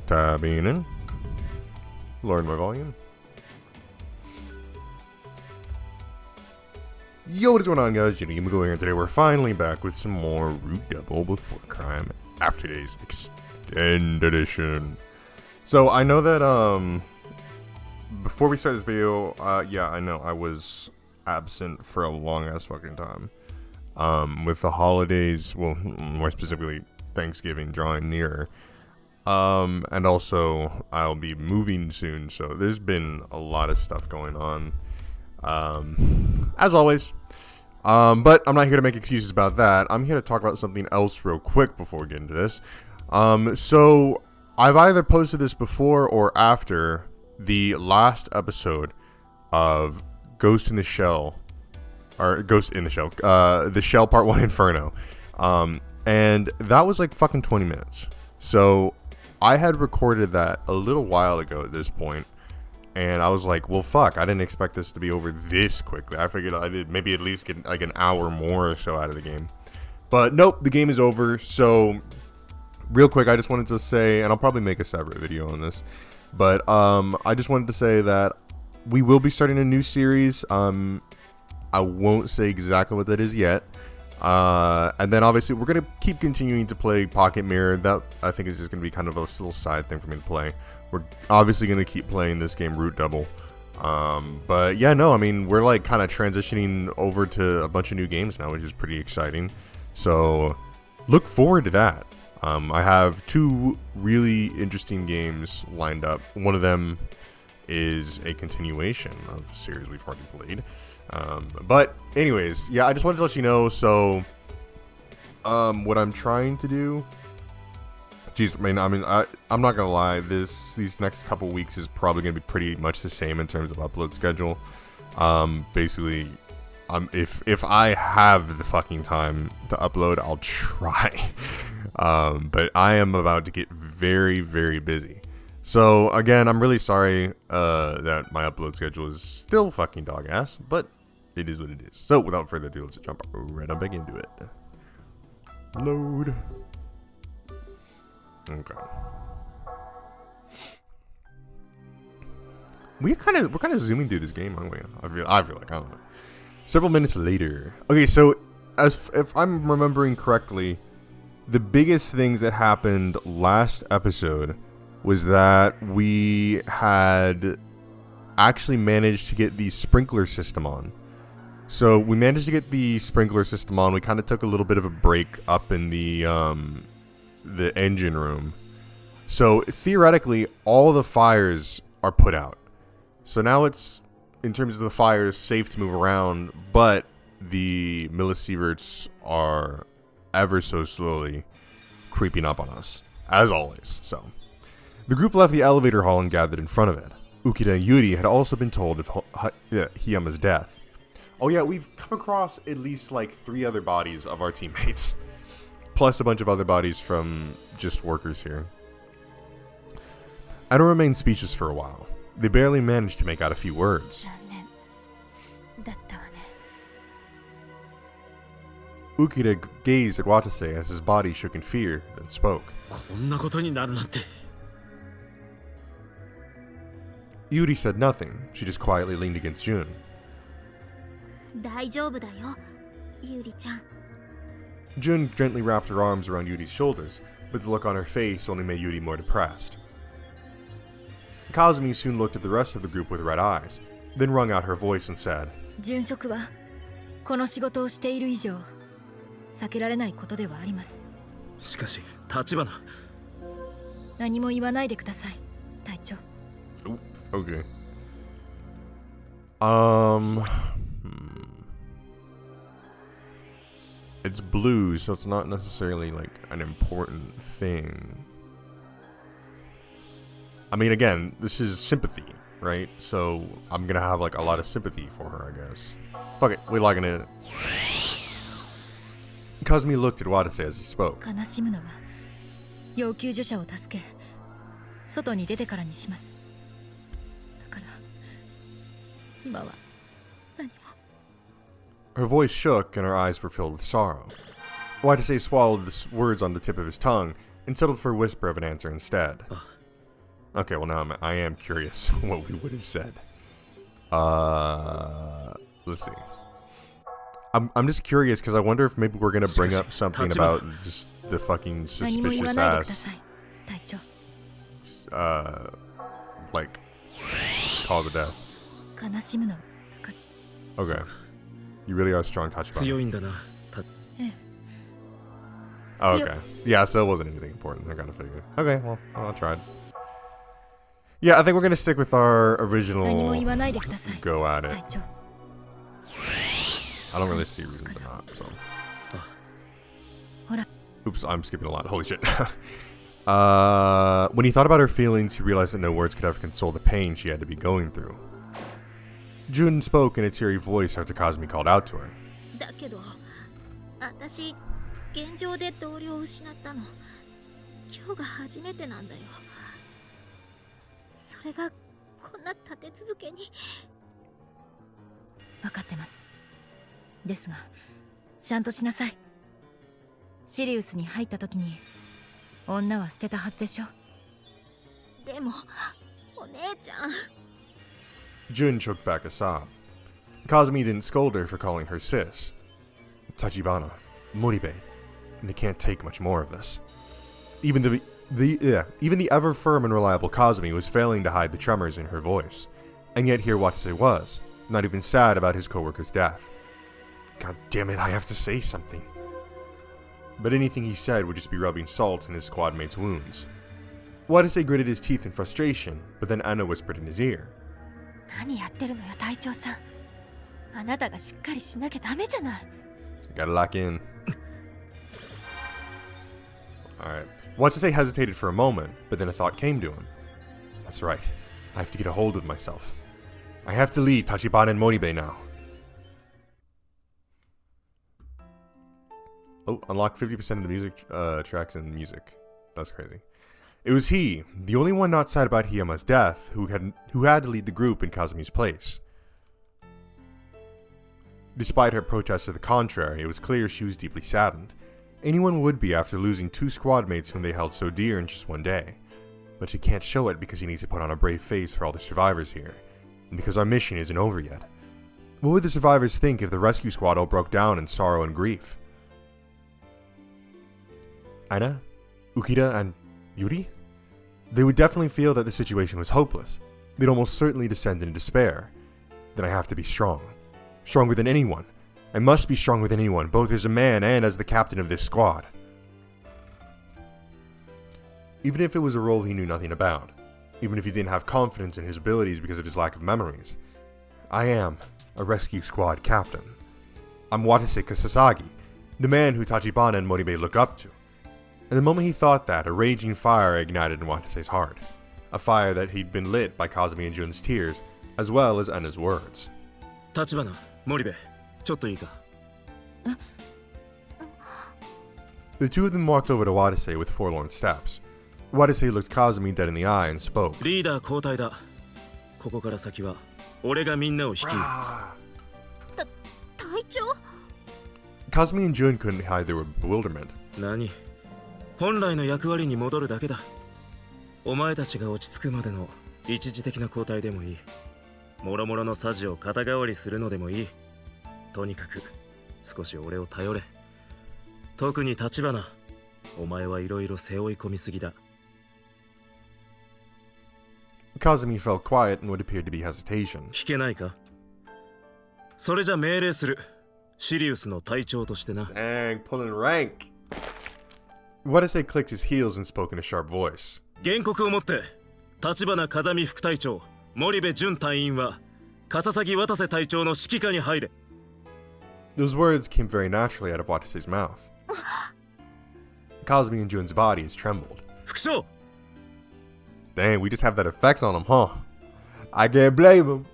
tabbing in. Lower my volume. Yo, what is going on, guys? J.Yumeko here, and today we're finally back with some more Root Double Before Crime After Days Extended Edition. So, I know that, before we start this video, yeah, I know I was absent for a long-ass fucking time. With the holidays, well, more specifically, Thanksgiving drawing nearer. And also, I'll be moving soon, so there's been a lot of stuff going on. As always. But I'm not here to make excuses about that. I'm here to talk about something else real quick before we get into this. So I've either posted this before or after the last episode of Ghost in the Shell, the Shell Part 1 Inferno. And that was like fucking 20 minutes. So I had recorded that a little while ago at this point. And I was like, well, fuck, I didn't expect this to be over this quickly. I figured I did maybe at least get like an hour more or so out of the game. But nope, the game is over. So real quick, I just wanted to say, and I'll probably make a separate video on this, but I just wanted to say that we will be starting a new series. I won't say exactly what that is yet. And then obviously we're going to keep continuing to play Pocket Mirror. That I think is just going to be kind of a little side thing for me to play. We're obviously going to keep playing this game, Root Double. But yeah, no, I mean, we're like kind of transitioning over to a bunch of new games now, which is pretty exciting. So look forward to that. I have two really interesting games lined up. One of them is a continuation of a series we've already played. But anyways, yeah, I just wanted to let you know. So what I'm trying to do, jeez, I'm not gonna lie, these next couple weeks is probably gonna be pretty much the same in terms of upload schedule. Basically, if I have the fucking time to upload, I'll try. But I am about to get very, very busy. So again, I'm really sorry that my upload schedule is still fucking dog ass, but it is what it is. So without further ado, let's jump right on back into it. Load. Okay. We're kind of zooming through this game, aren't we? I feel like, I don't know. Several minutes later. Okay, so if I'm remembering correctly, the biggest things that happened last episode was that we had actually managed to get the sprinkler system on. So we managed to get the sprinkler system on. We kind of took a little bit of a break up in the engine room. So theoretically, all the fires are put out. So now it's, in terms of the fires, safe to move around, but the millisieverts are ever so slowly creeping up on us, as always. So the group left the elevator hall and gathered in front of it. Ukita and Yuri had also been told of Hiyama's death. Oh yeah, we've come across at least like 3 other bodies of our teammates, plus a bunch of other bodies from just workers here. Anna remained speechless for a while. They barely managed to make out a few words. Ukita gazed at Watase as his body shook in fear, then spoke. Yuri said nothing. She just quietly leaned against Jun. Jun gently wrapped her arms around Yuri's shoulders, but the look on her face only made Yuri more depressed. Kazumi soon looked at the rest of the group with red eyes, then wrung out her voice and said, okay. It's blue, so it's not necessarily like an important thing. I mean, again, this is sympathy, right? So I'm gonna have like a lot of sympathy for her, I guess. Fuck it, we're logging in. Kazumi looked at Watase as he spoke. Her voice shook and her eyes were filled with sorrow. Watase swallowed the words on the tip of his tongue and settled for a whisper of an answer instead. Okay, well now I am curious what we would have said. Let's see. I'm just curious because I wonder if maybe we're gonna bring up something about just the fucking suspicious ass, like cause of death. Okay. You really are strong, Tachibana. Oh, okay. Yeah, so it wasn't anything important. I kind of figured. Okay, well, I tried. Yeah, I think we're gonna stick with our original go at it. I don't really see a reason to not, so. Oops, I'm skipping a lot. Holy shit. When he thought about her feelings, he realized that no words could ever console the pain she had to be going through. Jun spoke in a teary voice after Kazumi called out to her. Jun choked back a sob. Kazumi didn't scold her for calling her sis. Tachibana, Moribe, they can't take much more of this. Even the ever firm and reliable Kazumi was failing to hide the tremors in her voice, and yet here Watase was, not even sad about his co-worker's death. God damn it, I have to say something. But anything he said would just be rubbing salt in his squad mate's wounds. Watase gritted his teeth in frustration, but then Anna whispered in his ear. Gotta lock in. Alright. Watase hesitated for a moment, but then a thought came to him. That's right. I have to get a hold of myself. I have to lead Tachibana and Moribe now. Oh, unlock 50% of the music tracks and music. That's crazy. It was he, the only one not sad about Hiyama's death, who had to lead the group in Kazumi's place. Despite her protests to the contrary, it was clear she was deeply saddened. Anyone would be after losing two squad mates whom they held so dear in just one day. But she can't show it because she needs to put on a brave face for all the survivors here, and because our mission isn't over yet. What would the survivors think if the rescue squad all broke down in sorrow and grief? Anna, Ukita, and Yuri? They would definitely feel that the situation was hopeless. They'd almost certainly descend into despair. Then I have to be strong. Stronger than anyone. I must be stronger than anyone, both as a man and as the captain of this squad. Even if it was a role he knew nothing about, even if he didn't have confidence in his abilities because of his lack of memories, I am a rescue squad captain. I'm Watase Sasagi, the man who Tachibana and Moribe look up to. And the moment he thought that, a raging fire ignited in Watase's heart. A fire that he'd been lit by Kazumi and Jun's tears, as well as Anna's words. Tachibana, Moribe, chotto ii ka? The two of them walked over to Watase with forlorn steps. Watase looked Kazumi dead in the eye and spoke. Leader 交代だ。ここから先は俺がみんなを率いる。隊長? Kazumi and Jun couldn't hide their bewilderment. 何? 本来の役割に戻るだけだ。お前たちが落ち着くまでの一時的な交代でもいい。もろもろのサジを肩代わりするのでもいい。とにかく少し俺を頼れ。特に橘、お前はいろいろ背負い込みすぎだ。Kazumi felt quiet in what appeared to be hesitation. 聞けないか? それじゃ命令する。シリウスの隊長としてな。Dang, pulling rank. Watase clicked his heels and spoke in a sharp voice. 原告をもって、橘風見副隊長、森部準隊員は、笠崎渡瀬隊長の指揮下に入れ。Those words came very naturally out of Watase's mouth. Kazumi and Jun's bodies trembled. 副将! Dang, we just have that effect on him, huh? I can't blame him.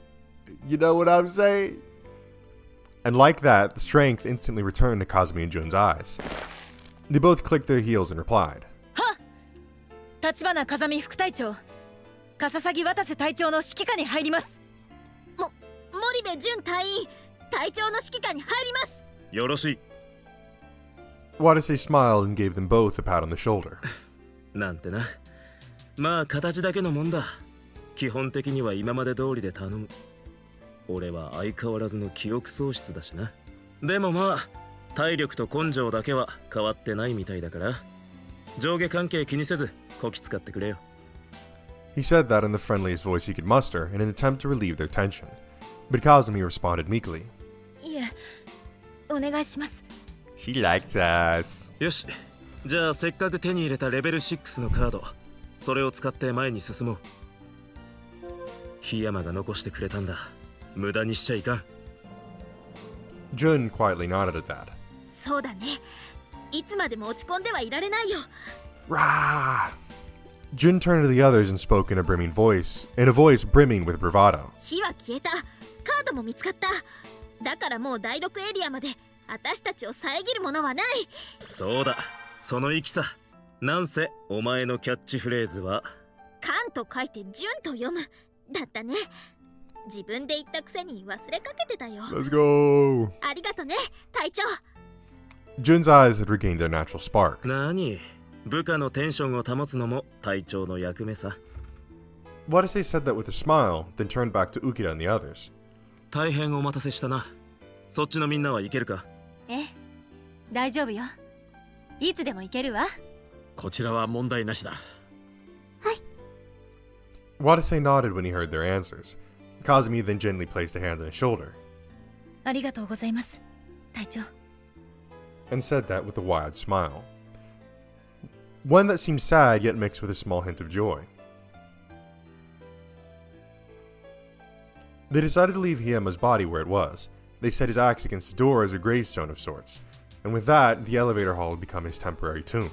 You know what I'm saying? And like that, the strength instantly returned to Kazumi and Jun's eyes. They both clicked their heels and replied. Ha! Tachibana Kazami 副隊長、笠崎渡瀬隊長の指揮下に入ります。森部準隊員、隊長の指揮下に入ります。よろしい。Watase smiled and gave them both a pat on the shoulder. なんてな。まあ形だけのもんだ。基本的には今まで通りで頼む。俺は相変わらずの記憶喪失だしな。でもまあ体力と根性だけは変わってないみたいだから、上下関係気にせずこき使ってくれよ。 He said that in the friendliest voice he could muster in an attempt to relieve their tension. But Kazumi responded meekly. いえ、お願いします。 She likes us. よし、じゃあせっかく手に入れたレベル6のカード、それを使って前に進もう。檜山が残してくれたんだ。無駄にしちゃいかん。 Jun quietly nodded at that. そうだね。いつまでも落ち込んではいられないよ。 Rah! Jun turned to the others and spoke in a voice brimming with bravado. 火は消えた。カードも見つかった。だからもう第6エリアまで私たちを遮るものはない。そうだ、その息さ。なんせお前のキャッチフレーズはカンと書いてジュンと読むだったね。自分で言ったくせに忘れかけてたよ。 Let's go! ありがとね、隊長。 Jun's eyes had regained their natural spark. 何、部下のテンションを保つのも隊長の役目さ。 Wadase said that with a smile, then turned back to Ukida and the others. 大変お待たせしたな。そっちのみんなは行けるか？ええ、大丈夫よ。いつでも行けるわ。こちらは問題なしだ。はい。 Wadase nodded when he heard their answers. Kazumi then gently placed a hand on his shoulder ありがとうございます、隊長。 and said that with a wide smile. One that seemed sad yet mixed with a small hint of joy. They decided to leave Hiyama's body where it was. They set his axe against the door as a gravestone of sorts, and with that, the elevator hall had become his temporary tomb.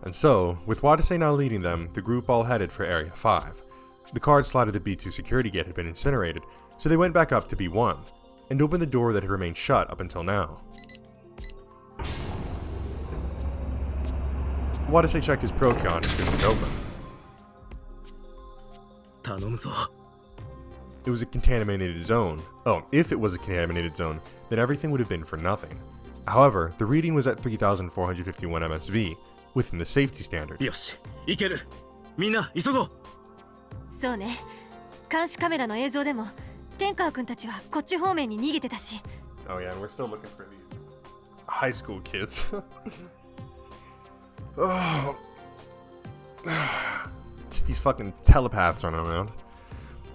And so, with Wadase now leading them, the group all headed for Area 5. The card slot of the B2 security gate had been incinerated, so they went back up to B1, and opened the door that had remained shut up until now. Wadase checked his Procon as soon as it opened. 頼むぞ。 It was a contaminated zone. Oh, if it was a contaminated zone, then everything would have been for nothing. However, the reading was at 3,451 MSV, within the safety standard. よし、行ける。みんな急ごう。そうね。監視カメラの映像でも天川君たちはこっち方面に逃げてたし。 Oh yeah, and we're still looking for these high school kids. Oh. These fucking telepaths running around.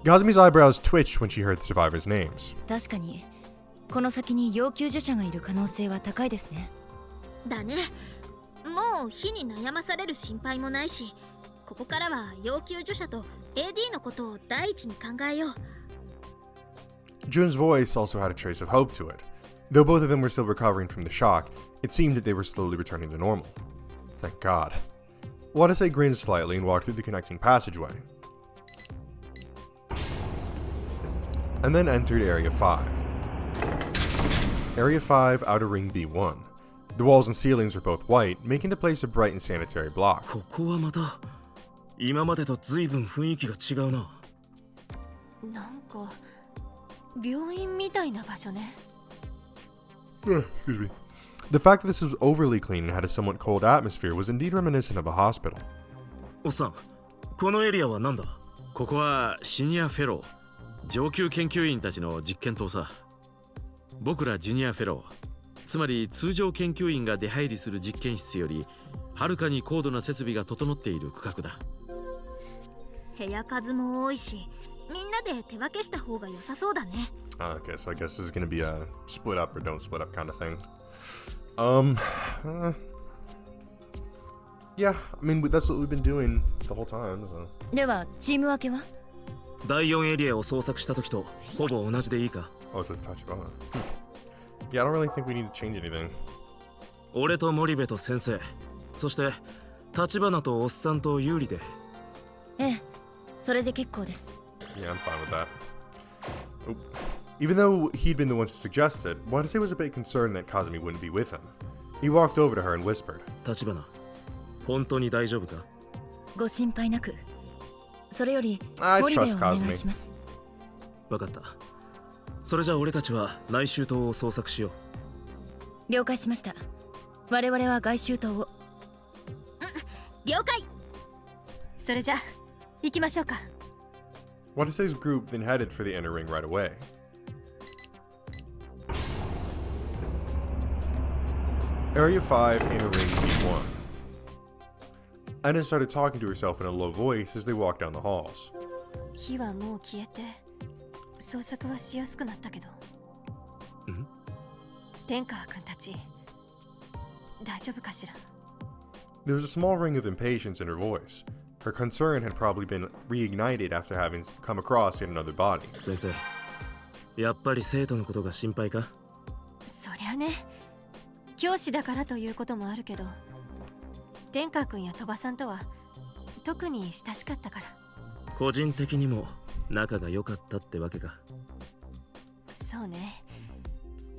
Gazumi's eyebrows twitched when she heard the survivors' names. 確かにこの先に要救助者がいる可能性は高いですね。だね。もう火に悩まされる心配もないし、ここからは要救助者と AD のことを第一に考えよう。 Jun's voice also had a trace of hope to it. Though both of them were still recovering from the shock, it seemed that they were slowly returning to normal. Thank God. Wadase grinned slightly and walked through the connecting passageway. And then entered Area 5. Area 5, Outer Ring B1. The walls and ceilings were both white, making the place a bright and sanitary block. ここはまた今までと随分雰囲気が違うな。なんか病院みたいな場所ね。Excuse me. The fact that this was overly clean and had a somewhat cold atmosphere was indeed reminiscent of a hospital. おっさん、このエリアは何だ？ここはシニアフェロー、上級研究員たちの実験棟さ。僕らジュニアフェロー、つまり通常研究員が出入りする実験室よりはるかに高度な設備が整っている区画だ。部屋数も多いし、みんなで手分けした方が良さそうだね。Okay, so I guess this is gonna be a split up or don't split up kind of thing. Yeah, I mean, that's what we've been doing the whole time, so. ではチーム分けは？第4エリアを捜索した時とほぼ同じでいいか？ Oh, so it's Tachibana. Yeah, I don't really think we need to change anything. 俺と森部と先生、そして橘とおっさんと有利で。ええ、それで結構です。 Yeah, I'm fine with that. Oh. Even though he'd been the one to suggest it, Wadase was a bit concerned that Kazumi wouldn't be with him. He walked over to her and whispered, 橘、本当に大丈夫か？ご心配なく。それより I 森部を trust お願い Kazumi. します。わかった。それじゃあ俺たちは来週島を捜索しよう。了解しました。我々は外周灯を。了解。それじゃ行きましょうか。Watase's group then headed for the inner ring right away. Area 5, Inner Ring B1. Anna started talking to herself in a low voice as they walked down the halls. 火はもう消えて捜索はしやすくなったけど。天川君たち大丈夫かしら。 There was a small ring of impatience in her voice. Her concern had probably been reignited after having come across yet another body. 先生、やっぱり生徒のことが心配か？そりゃね、教師だからということもあるけど、天川君や鳥羽さんとは特に親しかったから。個人的にも仲が良かったってわけか。そうね、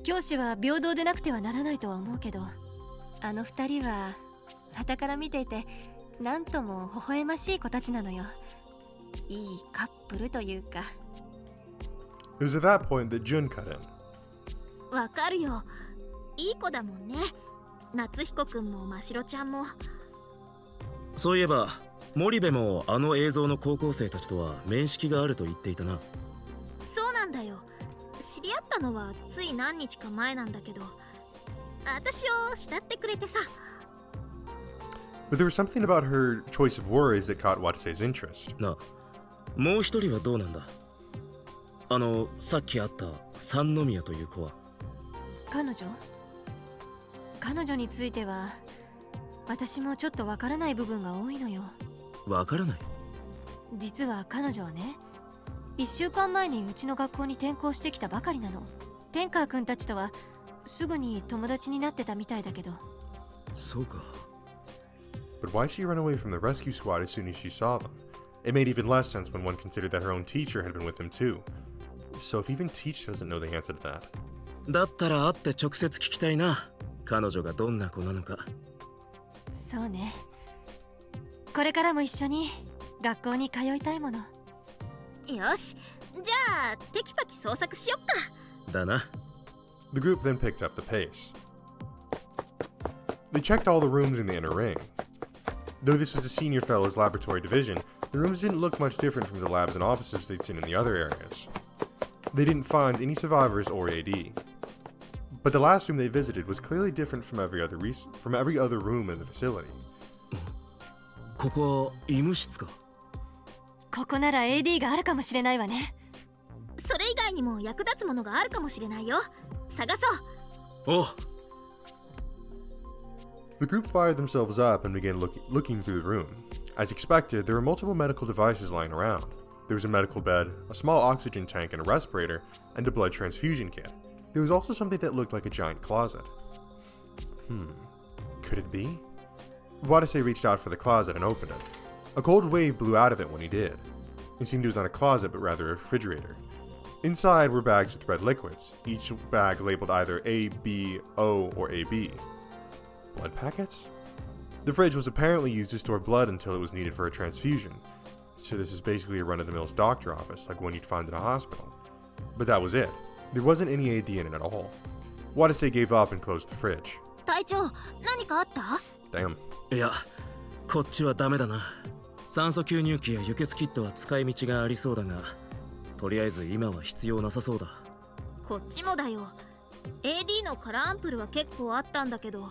教師は平等でなくてはならないとは思うけど、あの二人は傍から見ていてなんとも微笑ましい子たちなのよ。いいカップルというか。 It was at that point that Jun cut in. わかるよ、いい子だもんね、夏彦くんもましろちゃんも。そういえば森部もあの映像の高校生たちとは面識があると言っていたな。そうなんだよ、知り合ったのはつい何日か前なんだけど、私を慕ってくれてさ。 But there was something about her choice of words that caught Watase's interest. なあ、もう一人はどうなんだ？さっき会った三宮という子は。彼女については私もちょっとわからない部分が多いのよ。わからない？実は彼女はね、1週間前にうちの学校に転校してきたばかりなの。天川くんたちとはすぐに友達になってたみたいだけど。そうか。But why'd she run away from the rescue squad as soon as she saw them? It made even less sense when one considered that her own teacher had been with them too. So if even teacher doesn't know the answer to that. だったら会って直接聞きたいな。彼女がどんな子なのか。そうね。これからも一緒に学校に通いたいもの。よし、じゃあテキパキ捜索しよっか。だな。The group then picked up the pace. They checked all the rooms in the inner ring. Though this was a senior fellow's laboratory division, the rooms didn't look much different from the labs and offices they'd seen in the other areas. They didn't find any survivors or AD. But the last room they visited was clearly different from every other room in the facility. ここは医務室か。ここなら AD があるかもしれないわね。それ以外にも役立つものがあるかもしれないよ。探そう。おう。The group fired themselves up and began looking through the room. As expected, there were multiple medical devices lying around. There was a medical bed, a small oxygen tank and a respirator, and a blood transfusion kit. There was also something that looked like a giant closet. Could it be? Watase reached out for the closet and opened it. A cold wave blew out of it when he did. It seemed it was not a closet but rather a refrigerator. Inside were bags with red liquids, each bag labeled either A, B, O, or AB. Blood packets? The fridge was apparently used to store blood until it was needed for a transfusion. So this is basically a run-of-the-mill doctor office, like one you'd find in a hospital. But that was it. There wasn't any AD in it at all. Watase gave up and closed the fridge. 隊長、何かあった？ Damn. いや、こっちはダメだな。酸素吸入器や輸血キットは使い道がありそうだが、とりあえず今は必要なさそうだ。こっちもだよ。AD のカラーアンプルは結構あったんだけど、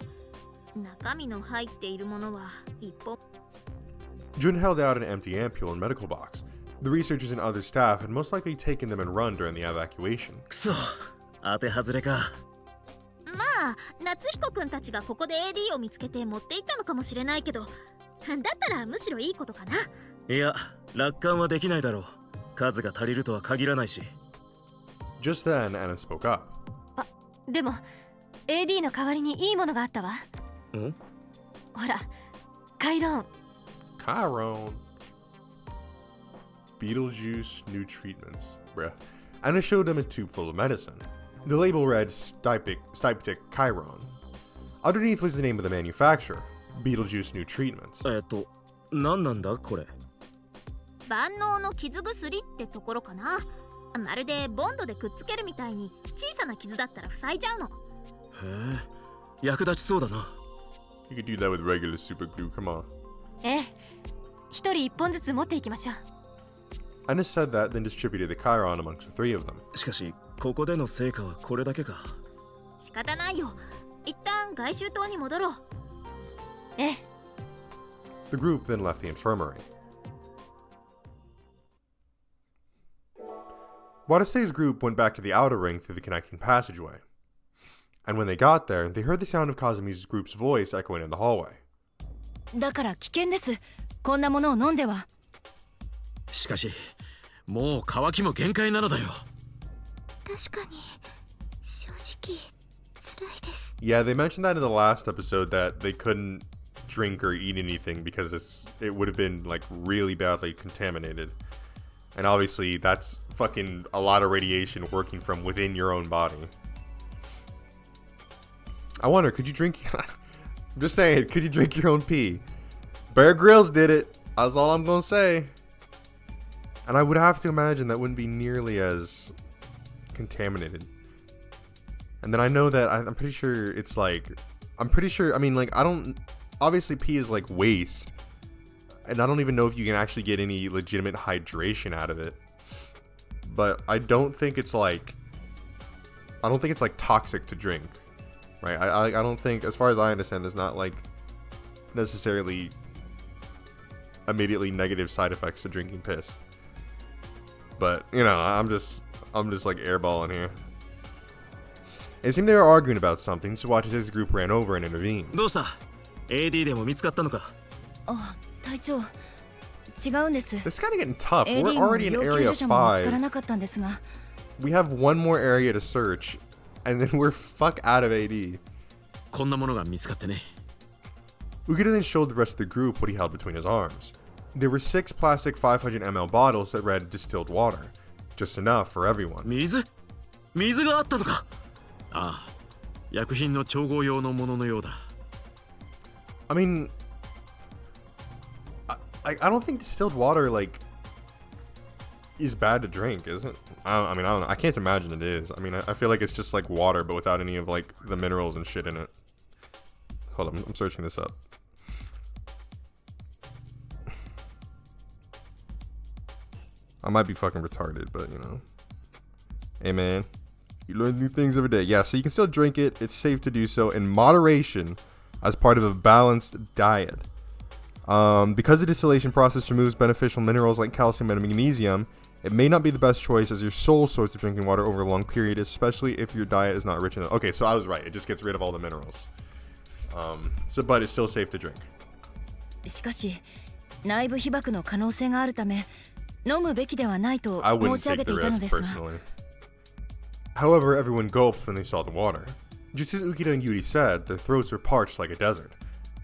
中身の入っているものは一本。Jun held out an empty ampule and medical box. The researchers and other staff had most likely taken them and run during the evacuation. くそ、当て外れか。まあ、夏彦くんたちがここで AD を見つけて持って行ったのかもしれないけど、だったらむしろいいことかな。いや、楽観はできないだろう。数が足りるとは限らないし。Just then, Anna spoke up. あ、でも AD の代わりにいいものがあったわ。ん？ほら、カイローン。Chiron. Beetlejuice new treatments. Bruh. Anna showed them a tube full of medicine. The label read Styptic Chiron. Underneath was the name of the manufacturer, Beetlejuice new treatments. 何なんだこれ？万能の傷薬ってところかな。まるでボンドでくっつけるみたいに小さな傷だったら塞いじゃうの。へえ、役立ちそうだな。You could do that with regular super glue, come on. ええ、一人一本ずつ持っていきましょう。Anna said that, then distributed the Chiron amongst the three of them. しかしここでの成果はこれだけか。仕方ないよ。一旦外周島に戻ろう。ええ。The group then left the infirmary. Wadasei's group went back to the outer ring through the connecting passageway. And when they got there, they heard the sound of Kazumi's group's voice echoing in the hallway. だから危険です。こんなものを飲んでは。しかしもう乾きも限界なのだよ。確かに正直辛いです。Yeah, they mentioned that in the last episode that they couldn't drink or eat anything because it would have been like really badly contaminated. And obviously that's fucking a lot of radiation working from within your own body. I wonder, could you drink I'm just saying, could you drink your own pee? Bear Grylls did it. That's all I'm gonna say. And I would have to imagine that wouldn't be nearly as contaminated. And then I know that I'm pretty sure it's like I mean, like, I don't, obviously pee is like waste, and I don't even know if you can actually get any legitimate hydration out of it. But I don't think it's like toxic to drink, right? I don't think, as far as I understand, there's not like necessarily immediately negative side effects to drinking piss. But you know, I'm just like airballing here. It seemed they were arguing about something, so Watanabe's group ran over and intervened. どうした？ AD でも見つかったのか？あ、隊長。違うんです。This is kind of getting tough. We're AD も already in 要 area 救助者も見つからな 5. かったんですが。We have one more area to search, and then we're fuck out of AD. こんなものが見つかってね。Ukita then showed the rest of the group what he held between his arms. There were 6 plastic 500 ml bottles that read distilled water. Just enough for everyone. 水があったのか？ああ、薬品の調合用のもののようだ。I mean, I don't think distilled water, like, is bad to drink, is it? I mean, I don't know. I can't imagine it is. I mean, I feel like it's just like water, but without any of, like, the minerals and shit in it. Hold on, I'm searching this up. I might be fucking retarded, but, you know. Hey, man. You learn new things every day. Yeah, so you can still drink it. It's safe to do so in moderation as part of a balanced diet. Because the distillation process removes beneficial minerals like calcium and magnesium, it may not be the best choice as your sole source of drinking water over a long period, especially if your diet is not rich enough. Okay, so I was right. It just gets rid of all the minerals. But it's still safe to drink. しかし、内部被曝の可能性があるため、飲むべきではないと I 申 wouldn't し上げ take て the いたの risk ですが。 personally. However, everyone gulped when they saw the water. Just as Ukita and Yuri said, their throats were parched like a desert.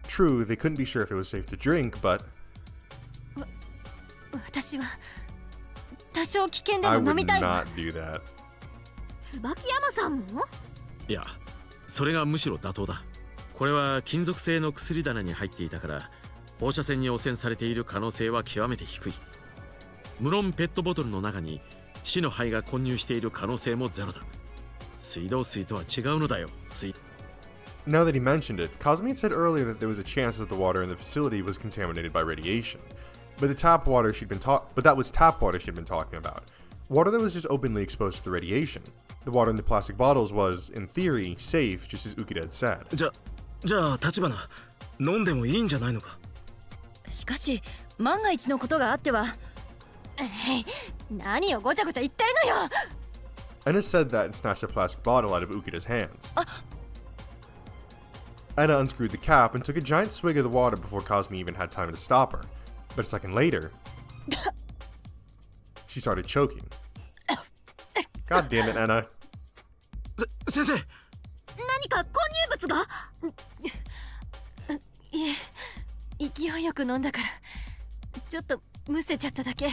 True, they couldn't be sure if it was safe to drink, but 私は多少危険で I も飲 would みたいわ。 not do that. 椿山さんも？いや、それがむしろ妥当だ。これは金属製の薬棚に入っていたから放射線に汚染されている可能性は極めて低い。無論ペットボトルの中に死の灰が混入している可能性もゼロだ。水道水とは違うのだよ。Now that he mentioned it, Kazumi had said earlier that there was a chance that the water in the facility was contaminated by radiation. But that was tap water she'd been talking about. Water that was just openly exposed to the radiation. The water in the plastic bottles was, in theory, safe, just as Ukita had said. じゃあ立花、飲んでもいいんじゃないのか？しかし、万が一のことがあっては。何をごちゃごちゃ言ってるのよ。Anna said that and snatched a plastic bottle out of Ukita's hands. Anna unscrewed the cap and took a giant swig of the water before Kazumi even had time to stop her. But a second later, she started choking. God damn it, Anna. 先生、何か混入物が？いえ、勢いよく飲んだからちょっとむせちゃっただけ。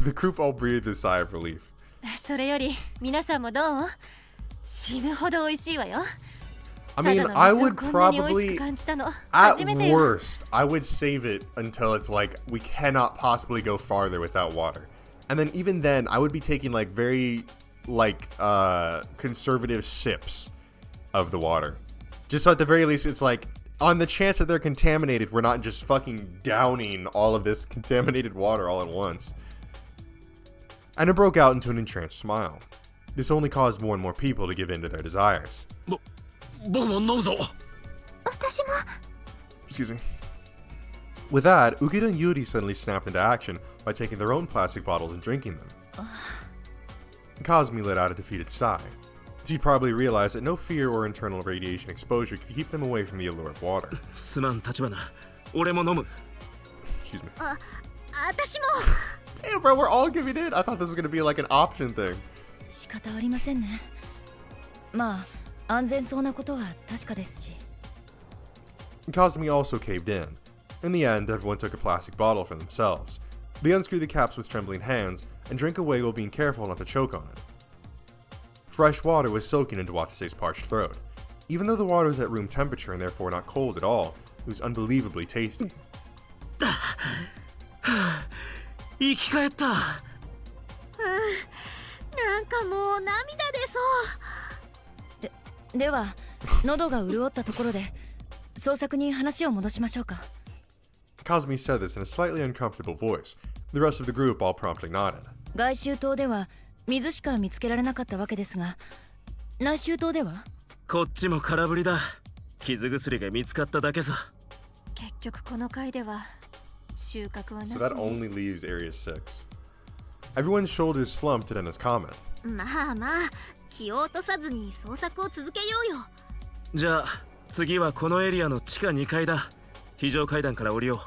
The group all breathed a sigh of relief. それより皆さんもどう？死ぬほど美味しいわよ。 I mean, I would probably, at At worst, I would save it until it's like we cannot possibly go farther without water. And then even then, I would be taking like very like conservative sips of the water. Just so at the very least, it's like On the chance that they're contaminated, we're not just fucking downing all of this contaminated water all at once. Anna broke out into an entranced smile. This only caused more and more people to give in to their desires. 僕も飲むぞ。私も。 Excuse me. With that, Ukita and Yuri suddenly snapped into action by taking their own plastic bottles and drinking them. Kazumi let out a defeated sigh. She probably realized that no fear or internal radiation exposure could keep them away from the allure of water. すまん立花、俺も飲む。 Excuse me. 私も。 Damn, bro, we're all giving in. I thought this was gonna be like an option thing. 仕方ありませんね。まあ、安全そうなことは確かですし。Kazumi also caved in. In the end, everyone took a plastic bottle for themselves. They unscrewed the caps with trembling hands and drank away while being careful not to choke on it. Fresh water was soaking into Watase's parched throat. Even though the water was at room temperature and therefore not cold at all, it was unbelievably tasty. 生き返った。なんかもう涙出そう。では、喉が潤ったところで、捜索に話を戻しましょうか。Kazumi said this in a slightly uncomfortable voice. The rest of the group all promptly nodded. 外周島では水しか見つけられなかったわけですが、内周島ではこっちも空振りだ。傷薬が見つかっただけさ。結局この回では収穫はなし。 So that only leaves Area 6. Everyone's shoulders slumped at Anna's comment. まあまあ、気を落とさずに捜索を続けようよ。じゃあ次はこのエリアの地下2階だ。非常階段から降りよう。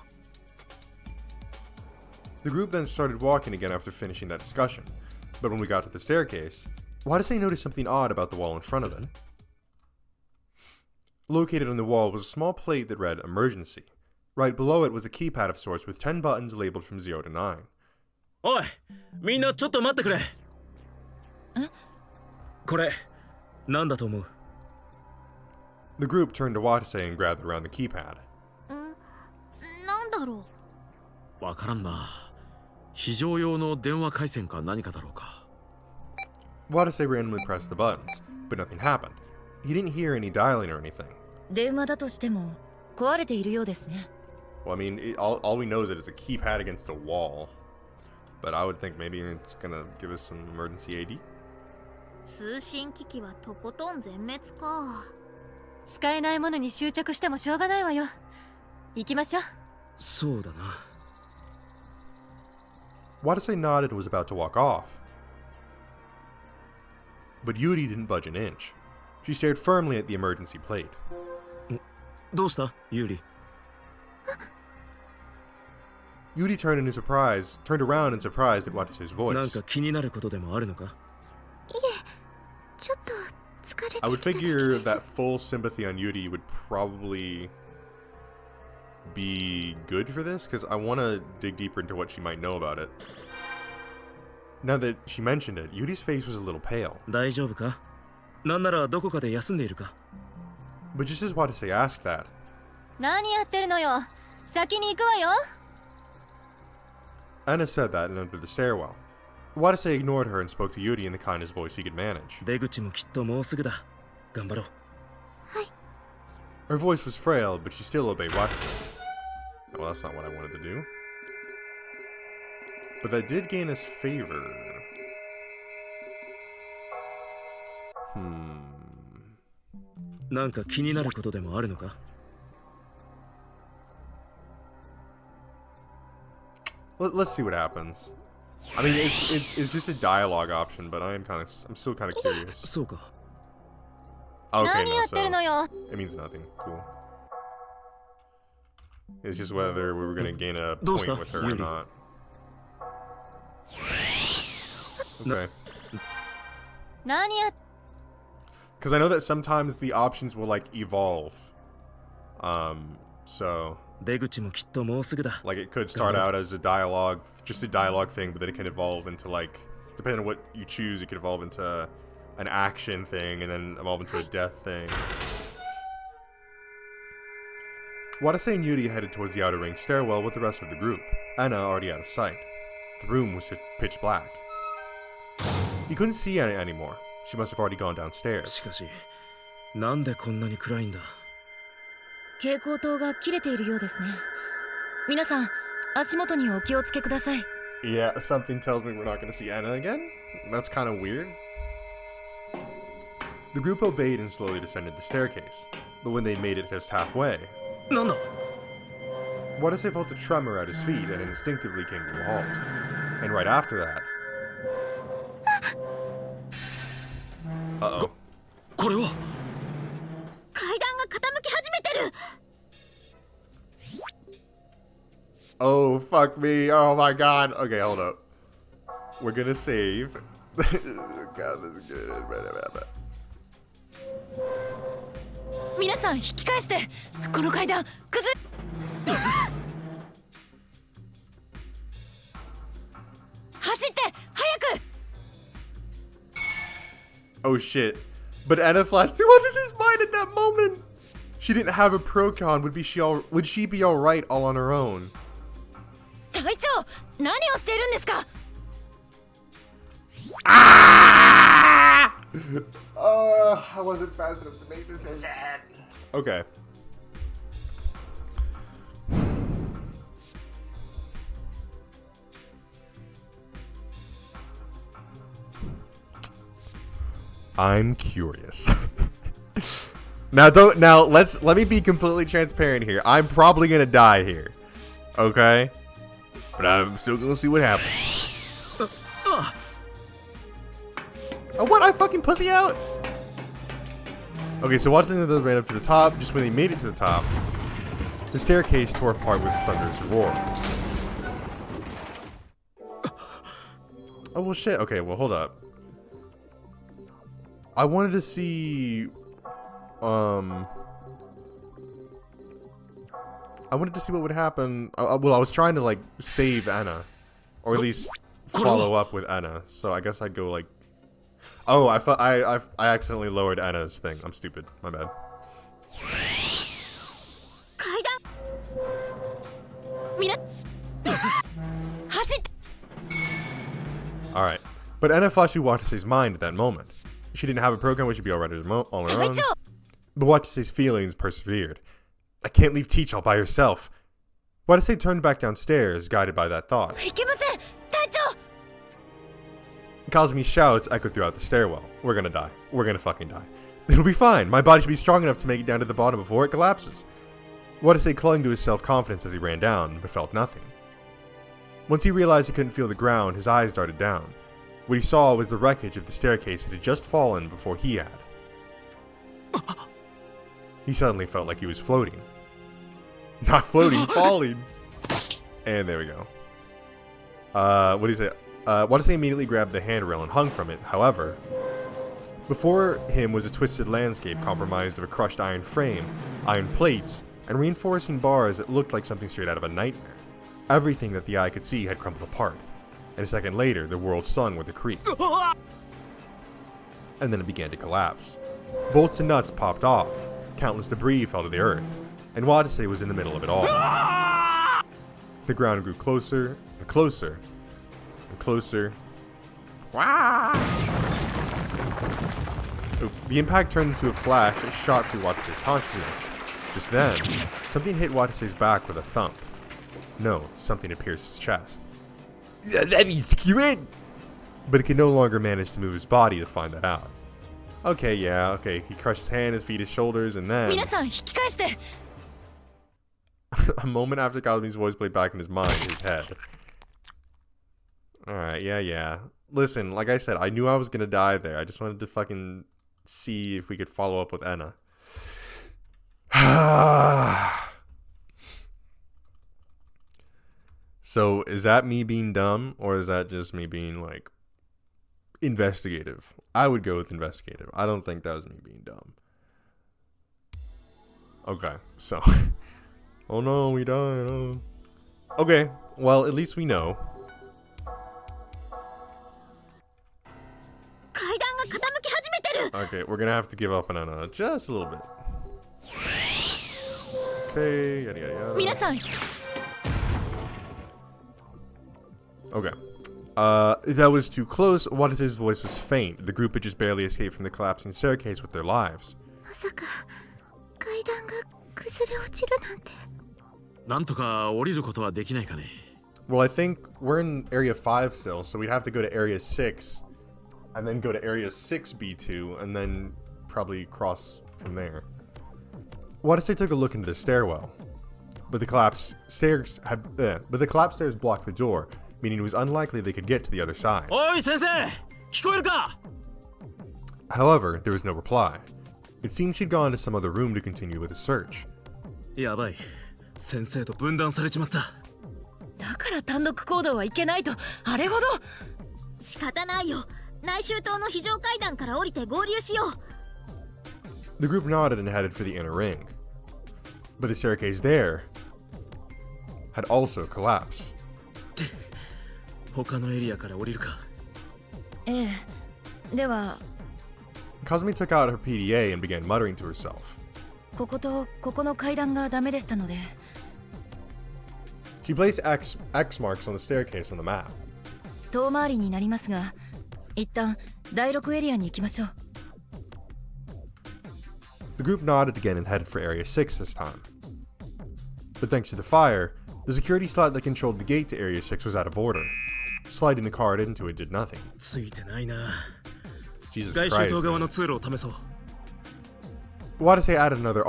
The group then started walking again after finishing that discussion. But when we got to the staircase, Wadase noticed something odd about the wall in front of it. Located on the wall was a small plate that read Emergency. Right below it was a keypad of sorts with 10 buttons labeled from 0 to 9. おい、みんなちょっと待ってくれ。これ、なんだと思う？ The group turned to Watase and grabbed around the keypad. なんだろう。わからんな。非常用の電話回線か何かだろうか。Watase randomly pressed the buttons, but nothing happened. He didn't hear any dialing or anything. 電話だとしても壊れているようですね。Well, I mean, all we know is that it's a keypad against a wall. But I would think maybe it's gonna give us some emergency AD. 通信機器はとことん全滅か。使えないものに執着してもしょうがないわよ。行きましょう。そうだな。Watase nodded and was about to walk off. But Yuri didn't budge an inch. She stared firmly at the emergency plate. どうしたユーリ？ Yuri turned around in surprise at Watase's なん voice. か気になることでもあるのか？ちょっと疲れてきた I だ would け figure です。 that full sympathy on Yuri would probably be good for this, because I want to dig deeper into what she might know about it. Now that she mentioned it, Yuri's face was a little pale. 大丈夫か？なんならどこかで休んでいるか？ But just as Watase asked that, 何やってるのよ。先に行くわよ。 Anna said that and entered the stairwell. Watase ignored her and spoke to Yuri in the kindest voice he could manage. 出口もきっともうすぐだ。頑張ろう。 Her voice was frail, but she still obeyed Watase. Well, that's not what I wanted to do. But that did gain us favor. Hmm. なんか気になることでもあるのか？ Let's see what happens. I mean, it's just a dialogue option, but I'm still kind of curious. そうか。 Okay, 何 no, やってる so のよ。 it means nothing. Cool. It's just whether we were gonna gain a どうした？ point with her or Yuri. not. Okay. 何や Because I know that sometimes the options will like evolve. So 出口もきっともうすぐだ。 like it could start out as a dialogue, just a dialogue thing, but then it can evolve into like, depending on what you choose, it could evolve into an action thing and then evolve into a death thing. Watase and Yuri headed towards the outer ring stairwell with the rest of the group, Anna already out of sight. The room was pitch black. You couldn't see Anna anymore. She must have already gone し downstairs. かし、なんでこんなに暗いんだ？蛍光灯が切れているようですね。皆さん、足元にお気をつけください。Yeah, something tells me we're not going to see Anna again. That's kind of weird. The group obeyed and slowly descended the staircase, but when they'd made it just halfway, なんだ Watase felt a tremor at his feet and instinctively came to a halt. And right after that... Uh-oh. これは階段が傾き始めてる。 Oh, fuck me. Oh, my God. Okay, hold up. We're gonna save. God, this is good. 皆さん引き返して。この階段崩れ。走って早く。 Oh, shit. But Anna flashed through Watase's mind at that moment. She didn't have a Procon. Would she be alright all on her own? 隊長、何をしているんですか。 I wasn't fast enough to make a decision. Okay. I'm curious. Let me be completely transparent here. I'm probably gonna die here. Okay? But I'm still gonna see what happens. Oh, what? I fucking pussy out? Okay, so watching the ran up to the top. Just when they made it to the top, the staircase tore apart with a thunderous roar. Oh, well, shit. Okay, well, hold up. I wanted to see... I wanted to see what would happen. Well, I was trying to, like, save Anna. Or at least follow up with Anna. So I guess I'd go, like... Oh, I accidentally lowered Anna's thing. I'm stupid. My bad. Alright. But Anna flashed through Watase's mind at that moment. She didn't have a program which would be alright on her own. But Watase's feelings persevered. I can't leave Teach all by herself. Watase turned back downstairs, guided by that thought. Kazumi's shouts echoed throughout the stairwell. We're gonna die. We're gonna fucking die. It'll be fine. My body should be strong enough to make it down to the bottom before it collapses. Watase clung to his self-confidence as he ran down, but felt nothing. Once he realized he couldn't feel the ground, his eyes darted down. What he saw was the wreckage of the staircase that had just fallen before he had. He suddenly felt like he was floating. Not floating, falling! And there we go. What do you say? Watase immediately grabbed the handrail and hung from it. However, before him was a twisted landscape comprised of a crushed iron frame, iron plates, and reinforcing bars that looked like something straight out of a nightmare. Everything that the eye could see had crumbled apart, and a second later, the world sung with a creak. And then it began to collapse. Bolts and nuts popped off, countless debris fell to the earth, and Watase was in the middle of it all. The ground grew closer and closer and closer. The impact turned into a flash that shot through Watase's consciousness. Just then, something hit Watase's back with a thump. No, something had pierced his chest. But he could no longer manage to move his body to find that out. Okay, yeah, okay. He crushed his hand, his feet, his shoulders, and then... A moment after Kazumi's voice played back in his mind, his head. Alright, yeah. Listen, like I said, I knew I was gonna die there. I just wanted to fucking see if we could follow up with Enna. So, is that me being dumb, or is that just me being, like, investigative? I would go with investigative. I don't think that was me being dumb. Okay, so... Oh no, we died. Oh. Okay, well, at least we know. Okay, we're gonna have to give up on Anna just a little bit. Okay, yada yada yada. Okay. That was too close. Watase's voice was faint. The group had just barely escaped from the collapsing staircase with their lives. ずれ落ちるなんて。なんとか降りることはできないかね。 Well, I think we're in Area 5 still, so we'd have to go to Area 6, and then go to Area 6B2, and then probably cross from there. Watase took a look into the stairwell, but the collapsed stairs blocked the door, meaning it was unlikely they could get to the other side. おい先生、聞こえるか？ However, there was no reply. It seemed she'd gone to some other room to continue with the search. やばい、先生と分断されちまった。だから単独行動はいけないとあれほど。仕方ないよ。内周島の非常階段から降りて合流しよう。 The group nodded and headed for the inner ring. But the staircase there had also collapsed. 他のエリアから降りるか。ええ。では Kazumi took out her PDA and began muttering to herself. こことここの階段がダメでしたので。 She placed X marks on the staircase on the map. 遠回りになりますが、一旦第6エリアに行きましょう。 The group nodded again and headed for Area 6 this time. But thanks to the fire, the security slot that controlled the gate to Area 6 was out of order. Sliding the card into it did nothing. ついてないな。 Jesus 外周 Christ. 島側の Man. 通路を試そう。 Watase added another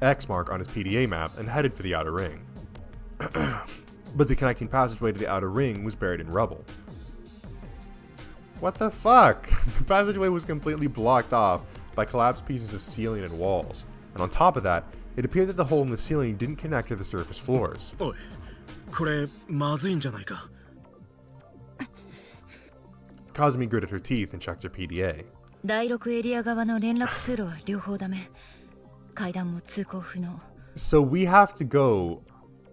X mark on his PDA map and headed for the outer ring. But the connecting passageway to the outer ring was buried in rubble. What the fuck? The passageway was completely blocked off by collapsed pieces of ceiling and walls. And on top of that, it appeared that the hole in the ceiling didn't connect to the surface floors. おい、これまずいんじゃないか。 Kazumi gritted her teeth and checked her PDA. 第6エリア側の連絡通路は両方ダメ。階段も通行不能。 So we have to go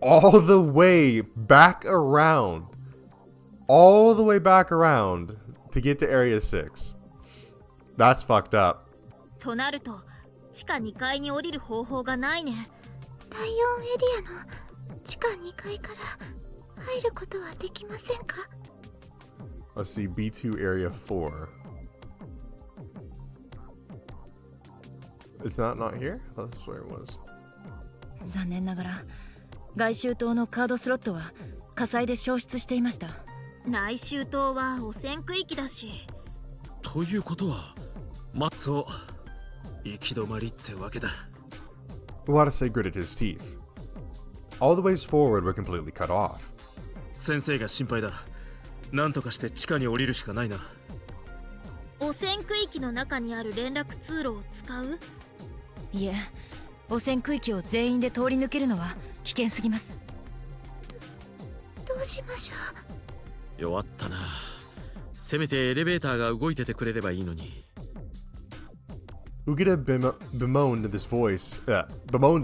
all the way back around. All the way back around to get to Area 6. That's fucked up. となると地下2階に降りる方法がないね。第4エリアの地下2階から入ることはできませんか？ Let's see, B2 Area 4. It's not here? That's where it was. 残念ながら外周島のカードスロットは火災で消失していました。内周島は汚染区域だし。ということは、そう、行き止まりってわけだ。 Watase gritted his teeth. All the ways forward were completely cut off. 先生が心配だ。なんとかして地下に降りるしかないな。汚染区域の中にある連絡通路を使う？いえ、汚染区域を全員で通り抜けるのは危険すぎます。どうしましょう？弱ったな。せめてエレベーターが動いててくれればいいのに。Ugita bemoaned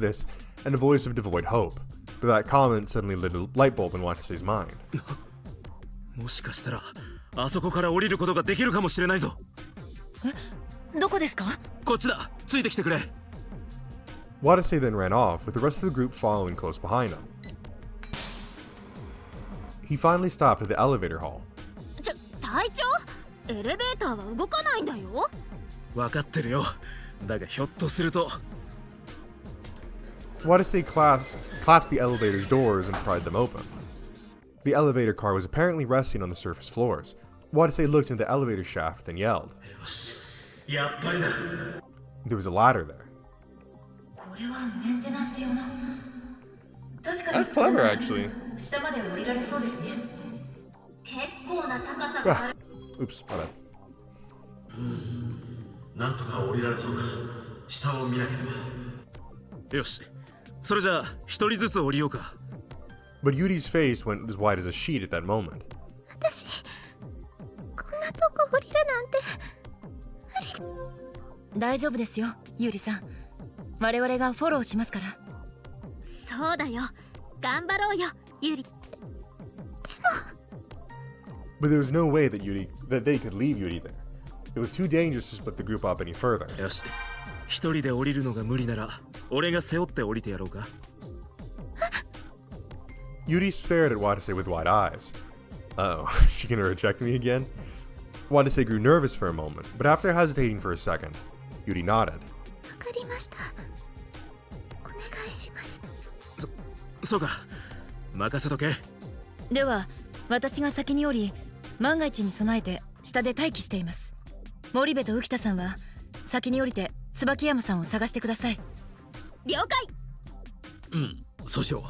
this and a voice of devoid hope. But that comment suddenly lit a light bulb in Watase's mind. もしかしたらあそこから降りることができるかもしれないぞ。どこですか？こっちだ。ついてきてくれ。 Watase then ran off, with the rest of the group following close behind him. He finally stopped at the elevator hall. 隊長、エレベーターは動かないんだよ。分かってるよ。だがひょっとすると。 Watase clasped the elevator's doors and pried them open. The elevator car was apparently resting on the surface floors. Watase looked into the elevator shaft, then yelled. よし、やっぱりだ。 There was a ladder there. これはメンテナンス用の。確かに That's clever, actually. 下まで降りられそうですね。結構な高さがある。 Oops, my bad. なんとか降りられそうだ。下を見なければ。よし、それじゃあ一人ずつ降りようか。 But Yudi's face went as white as a sheet at that moment. 私、こんなとこ降りるなんて。大丈夫ですよ、ユーリさん。我々がフォローしますから。そうだよ。頑張ろうよ、ユリ。 But there was no way that they could leave Yuri there. It was too dangerous to split the group up any further. よし、一人で降りるのが無理なら俺が背負って降りてやろうか。 Yuri stared at Watase with wide eyes. Uh-oh, she gonna reject me again? Watase grew nervous for a moment, but after hesitating for a second, Yuri nodded. わかりました。お願いしまそうか、任せとけ。では私が先に降り、万が一に備えて下で待機しています。森部と浮田さんは先に降りて椿山さんを探してください。了解。そうしよ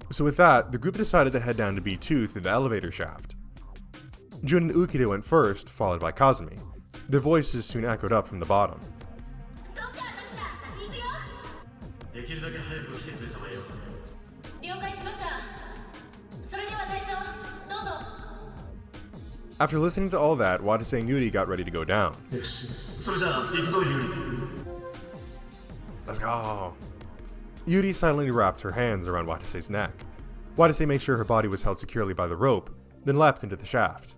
う。 So with that, the group decided to head down to B2 through the elevator shaft. Jun and Ukita went first, followed by Kazumi. Their voices soon echoed up from the bottom. そうじゃ私ら先行くよ。できるだけ早く来てくれたわよ。了解しました。それでは隊長、どうぞ。 After listening to all that, Watase and Yuri got ready to go down. よし、それじゃあ行くぞユリ。 Let's go. Yuri silently wrapped her hands around Watase's neck. Watase made sure her body was held securely by the rope, then leapt into the shaft.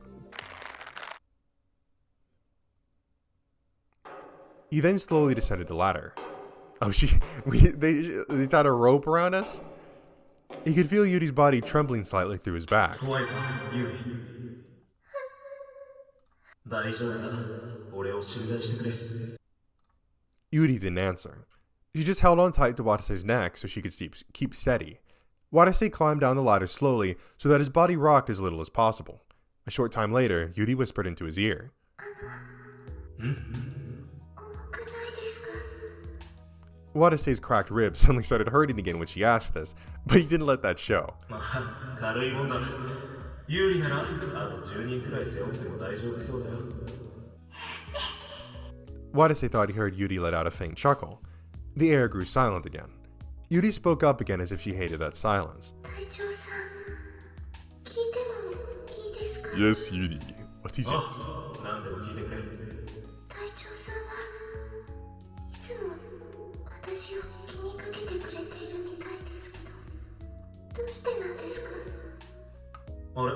He then slowly descended the ladder. Oh, they tied a rope around us? He could feel Yuri's body trembling slightly through his back. 怖いかユリ。大丈夫だ、俺を信頼してくれ。 Yuri didn't answer. She just held on tight to Watase's neck so she could keep steady. Watase climbed down the ladder slowly so that his body rocked as little as possible. A short time later, Yuri whispered into his ear. Watase's cracked ribs suddenly started hurting again when she asked this, but he didn't let that show. まあ、軽いもんだ。ユリならあと10人くらい背負っても大丈夫そうだよ。 Watase thought he heard Yuri let out a faint chuckle. The air grew silent again. Yuri spoke up again as if she hated that silence. Yes, Yuri. What is it? 何でも聞いてくれ。隊長さんはいつも私を気にかけてくれているみたいですけど、どうしてなんですか？あれ、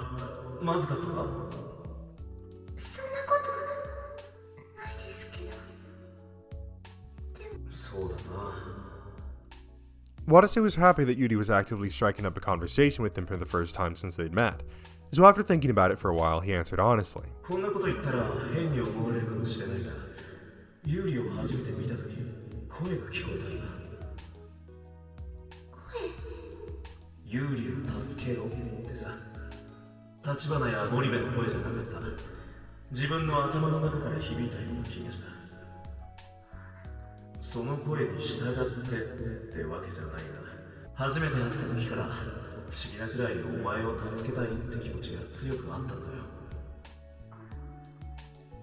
まずかったか？そんなことないですけど。そうだな。 Watase was happy that Yuri was actively striking up a conversation with him for the first time since they'd met. So after thinking about it for a while, he answered honestly. こんなこと言ったら変に思われるかもしれないが、ユリを初めて見たとき、声が聞こえたんだ。声？ユリを助けろってさ。立花や森部の声じゃなかった。自分の頭の中から響いたような気がした。その声に従ってってわけじゃないが、初めて会った時から不思議なくらいお前を助けたいって気持ちが強くあったんだよ。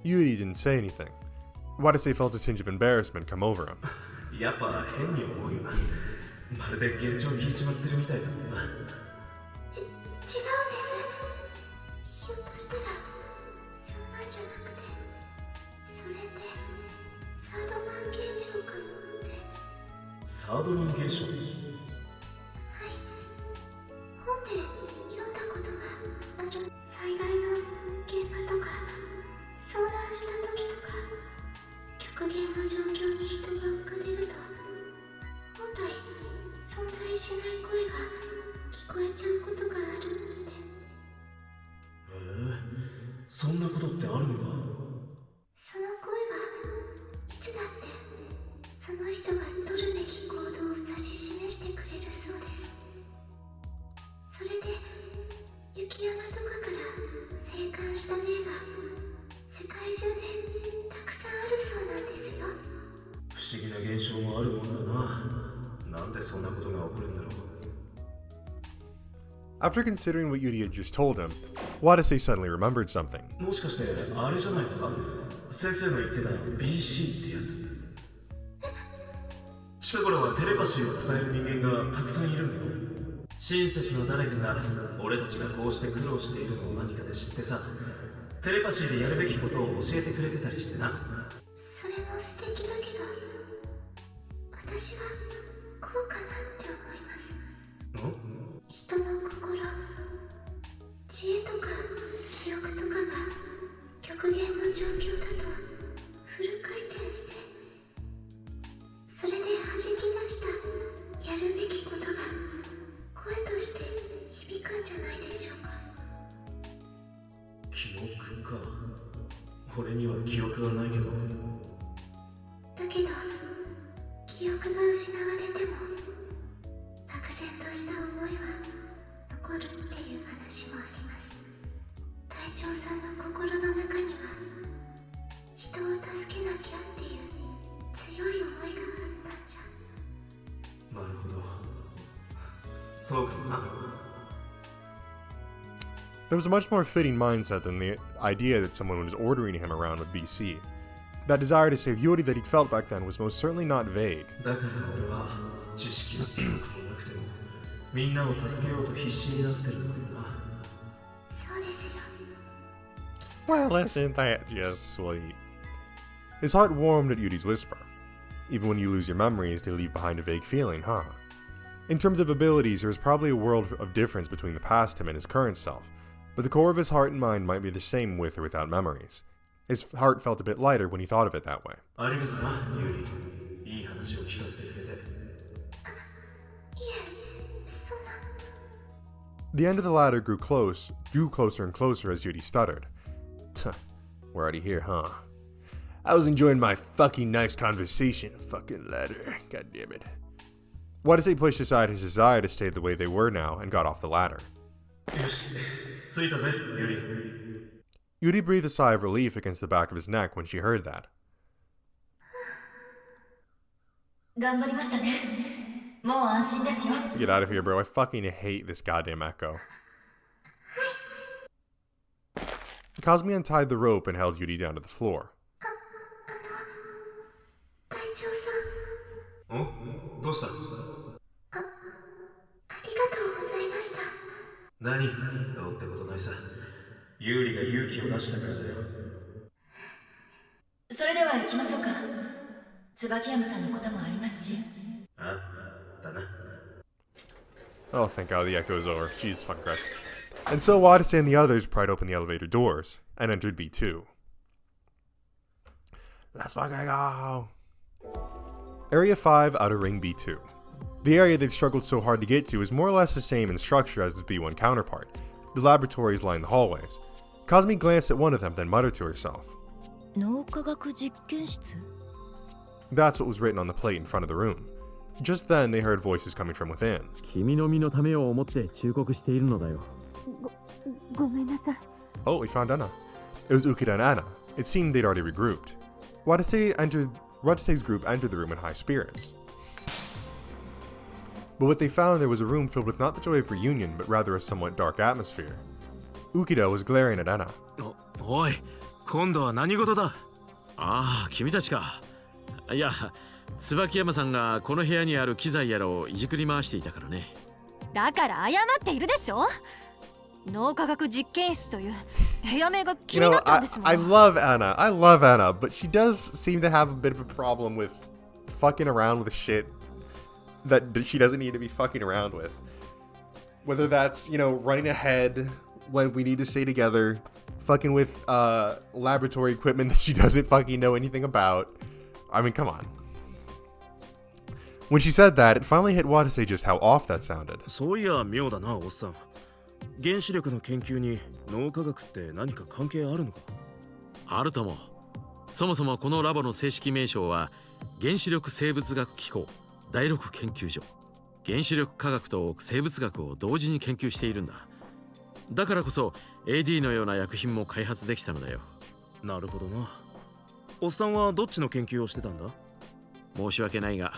Yuri didn't say anything. Watase felt a tinge of embarrassment come over him. やっぱ変に思うよな。まるで幻聴聞いちまってるみたいだもんな。違うんです。ひょっとしたらそんなんじゃなくて、それってサードマン現象かもって。サードマン現象？はい、本で読んだことがある。災害の現場とか遭難した時とか、極限の状況に人が置かれると、本来存在しない声が聞こえちゃうことがあるって。そんなことってあるのか？その声はいつだってその人が取るべき行動を指し示してくれるそうです。それで雪山とかから生還した例が世界中でたくさんあるそうなんですよ。不思議な現象もあるもんだな。なんでそんなことが起こるんだろう。 After considering what Yuri had just told him, Watase suddenly remembered something. もしかしてあれじゃないか？先生の言ってた BC ってやつ。近頃はテレパシーを使える人間がたくさんいるんだよ。親切な誰かが俺たちがこうして苦労しているのを何かで知ってさ、テレパシーでやるべきことを教えてくれてたりしてな。それも素敵だけど、私はこうかなって思います。人の心、知恵とか記憶とかが極限の状況だとフル回転して、それで弾き出したやるべきことが声として響くんじゃないでしょうか。記憶か。俺には記憶はないけど。だけど記憶が失われてもした思いは残るっていう話もあります。隊長さんの心の中には人を助けなきゃっていう強い思いがあったんじゃ。なるほど。そうかもな。There was a much more fitting mindset than the idea that someone was ordering him around with BC. That desire to save Yuri that he'd felt back then was most certainly not vague. だから俺は知識や記憶もなくてもみんなを助けようと必死になってるんだよな。そうですよ。 Well, isn't that just sweet? His heart warmed at Yuri's whisper. Even when you lose your memories, they leave behind a vague feeling, huh? In terms of abilities, there was probably a world of difference between the past him and his current self, but the core of his heart and mind might be the same with or without memories. His heart felt a bit lighter when he thought of it that way. ありがとな、ユーリ。いい話を聞かせてくれて。いえ、そんな。 The end of the ladder grew closer and closer as Yuri stuttered. Tuh, we're already here, huh? I was enjoying my fucking nice conversation. Fucking ladder. God damn it. Wadase pushed aside his desire to stay the way they were now and got off the ladder. よし、着いたぜ、ユーリ。Yuri breathed a sigh of relief against the back of his neck when she heard that. 頑張りましたね。もう安心ですよ。 Get out of here, bro. I fucking hate this goddamn echo. Kazumi untied the rope and held Yuri down to the floor. 隊長さん。お、どうした？ありがとうございました。何？どうってことないさ。ユーリが勇気を出したからだよ。それでは行きましょうか。椿山さんのこともありますし。あ、だな。 Oh, thank God the echo is over. Jesus fucking Christ. And so Wadase and the others pried open the elevator doors and entered B2. Let's fucking go. Area 5, Outer Ring B2. The area they've struggled so hard to get to is more or less the same in structure as its B1 counterpart. The laboratories line the hallways. Kazumi glanced at one of them, then muttered to herself. 脳科学実験室? That's what was written on the plate in front of the room. Just then, they heard voices coming from within. 君の身のためを思って忠告しているのだよ。ごめんなさい。 Oh, we found Anna. It was Ukida and Anna. It seemed they'd already regrouped. Wadase's group entered the room in high spirits. But what they found there was a room filled with not the joy of reunion, but rather a somewhat dark atmosphere. Ukida was glaring at Anna. おい、今度は何事だ？ああ、君たちか。いや、椿山さんがこの部屋にある機材やらをいじくり回していたからね。だから謝っているでしょ。脳科学実験室という部屋名が気になったんですもん。I love Anna. I love Anna, but she does seem to have a bit of a problem with fucking around with shit that she doesn't need to be fucking around with. Whether that's, running ahead when we need to stay together, fucking with laboratory equipment that she doesn't fucking know anything about. I mean, come on. When she said that, it finally hit Wadase just how off that sounded. そういや妙だな、おっさん。原子力の研究に脳科学って何か関係あるのか？あるとも。そもそもこのラボの正式名称は原子力生物学機構第6研究所。原子力科学と生物学を同時に研究しているんだ。だからこそ AD のような薬品も開発できたのだよ。なるほどな。おっさんはどっちの研究をしてたんだ？申し訳ないが、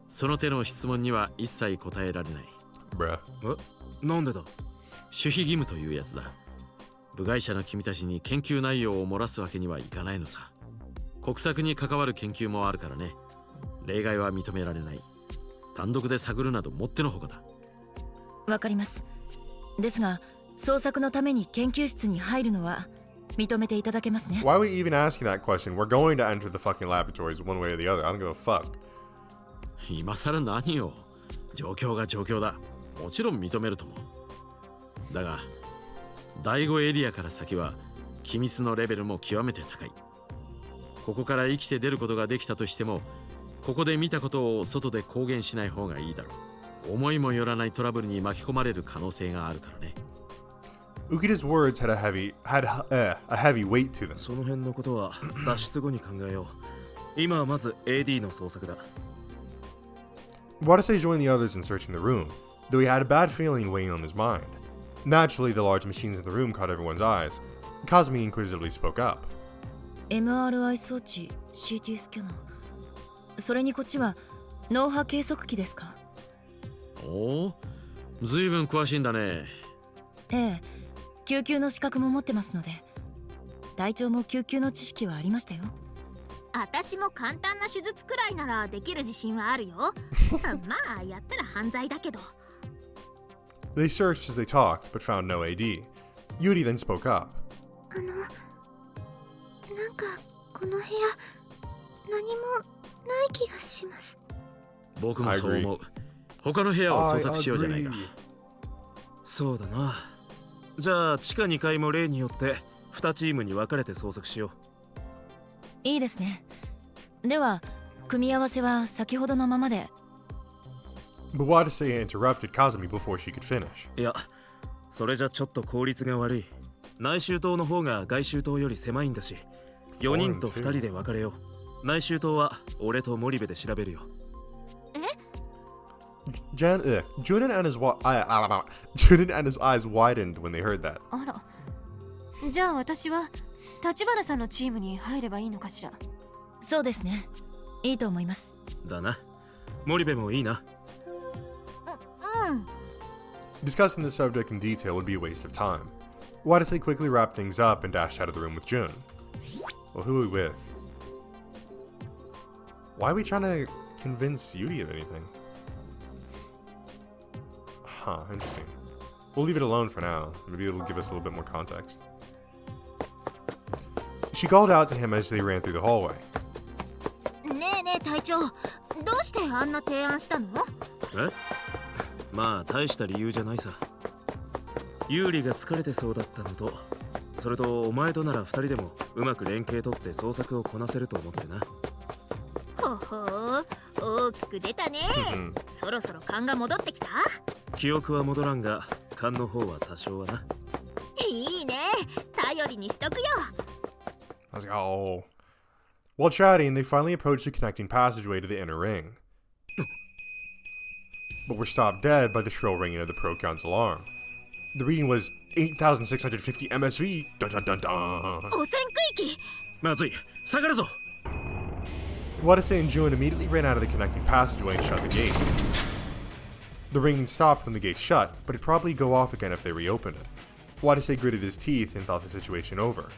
その手の質問には一切答えられない。Bruh. なんでだ？守秘義務というやつだ。部外者の君たちに研究内容を漏らすわけにはいかないのさ。国策に関わる研究もあるからね。例外は認められない。単独で探るなどもってのほかだ。わかります。ですが、捜索のために研究室に入るのは認めていただけますね。 Why are we even asking that question? We're going to enter the fucking laboratories one way or the other. I don't give a fuck. 今更何よ。状況が状況だ。もちろん認めるとも。だが、第5エリアから先は機密のレベルも極めて高い。ここから生きて出ることができたとしても、ここで見たことを外で公言しない方がいいだろう。思いもよらないトラブルに巻き込まれる可能性があるからね。Ukida's words had a heavy weight to them. その辺のことは脱出後に考えよう。今はまず AD の捜索だ。Wadase joined the others in searching the room. though he had a bad feeling weighing on his mind. Naturally, the large machines in the room caught everyone's eyes. Kazumi inquisitively spoke up. MRI 装置 CT スキャナー、それにこっちは脳波計測器ですか？おお、ずいぶん詳しいんだね。ええ、救急の資格も持ってますので、隊長も救急の知識はありましたよ。私も簡単な手術くらいならできる自信はあるよ。まあやったら犯罪だけど。They searched as they talked, but found no AD. Yuri then spoke up. なんかこの部屋何もない気がします。僕もそう思う。他の部屋を捜索しようじゃないか。そうだな。じゃあ地下2階も例によって2チームに分かれて捜索しよう。いいですね。では組み合わせは先ほどのままで。But Watase interrupted Kazumi before she could finish. いや、それじゃちょっと効率が悪い。内周塔の方が外周塔より狭いんだし、4人と2人で分かれよう。内周塔は俺と森部で調べるよ。Junin and his eyes widened when they heard that. あら、じゃあ私は立花さんのチームに入ればいいのかしら。そうですね。いいと思います。だな。森部もいいな。Discussing the subject in detail would be a waste of time. Watase quickly wrapped things up and dashed out of the room with Jun. Well, who are we with? Why are we trying to convince Yuri of anything? Huh, interesting. We'll leave it alone for now. Maybe it'll give us a little bit more context. She called out to him as they ran through the hallway. ねえねえ隊長、どうしてあんな提案したの？え？まあ大した理由じゃないさ。有利が疲れてそうだったのと、それとお前となら2人でもうまく連携取って捜索をこなせると思ってな。ほほー、大きく出たね。そろそろ勘が戻ってきた？記憶は戻らんが、勘の方は多少はな。いいね、頼りにしとくよ。I was like, oh. While chatting, they finally approached the connecting passageway to the inner ring. But were stopped dead by the shrill ringing of the Procons alarm. The reading was 8,650 MSV. Dun dun dun dun. 汚染区域。まずい、下がるぞ。Watase and Jun immediately ran out of the connecting passageway and shut the gate. The ringing stopped when the gate shut, but it'd probably go off again if they reopened it. Watase gritted his teeth and thought the situation over.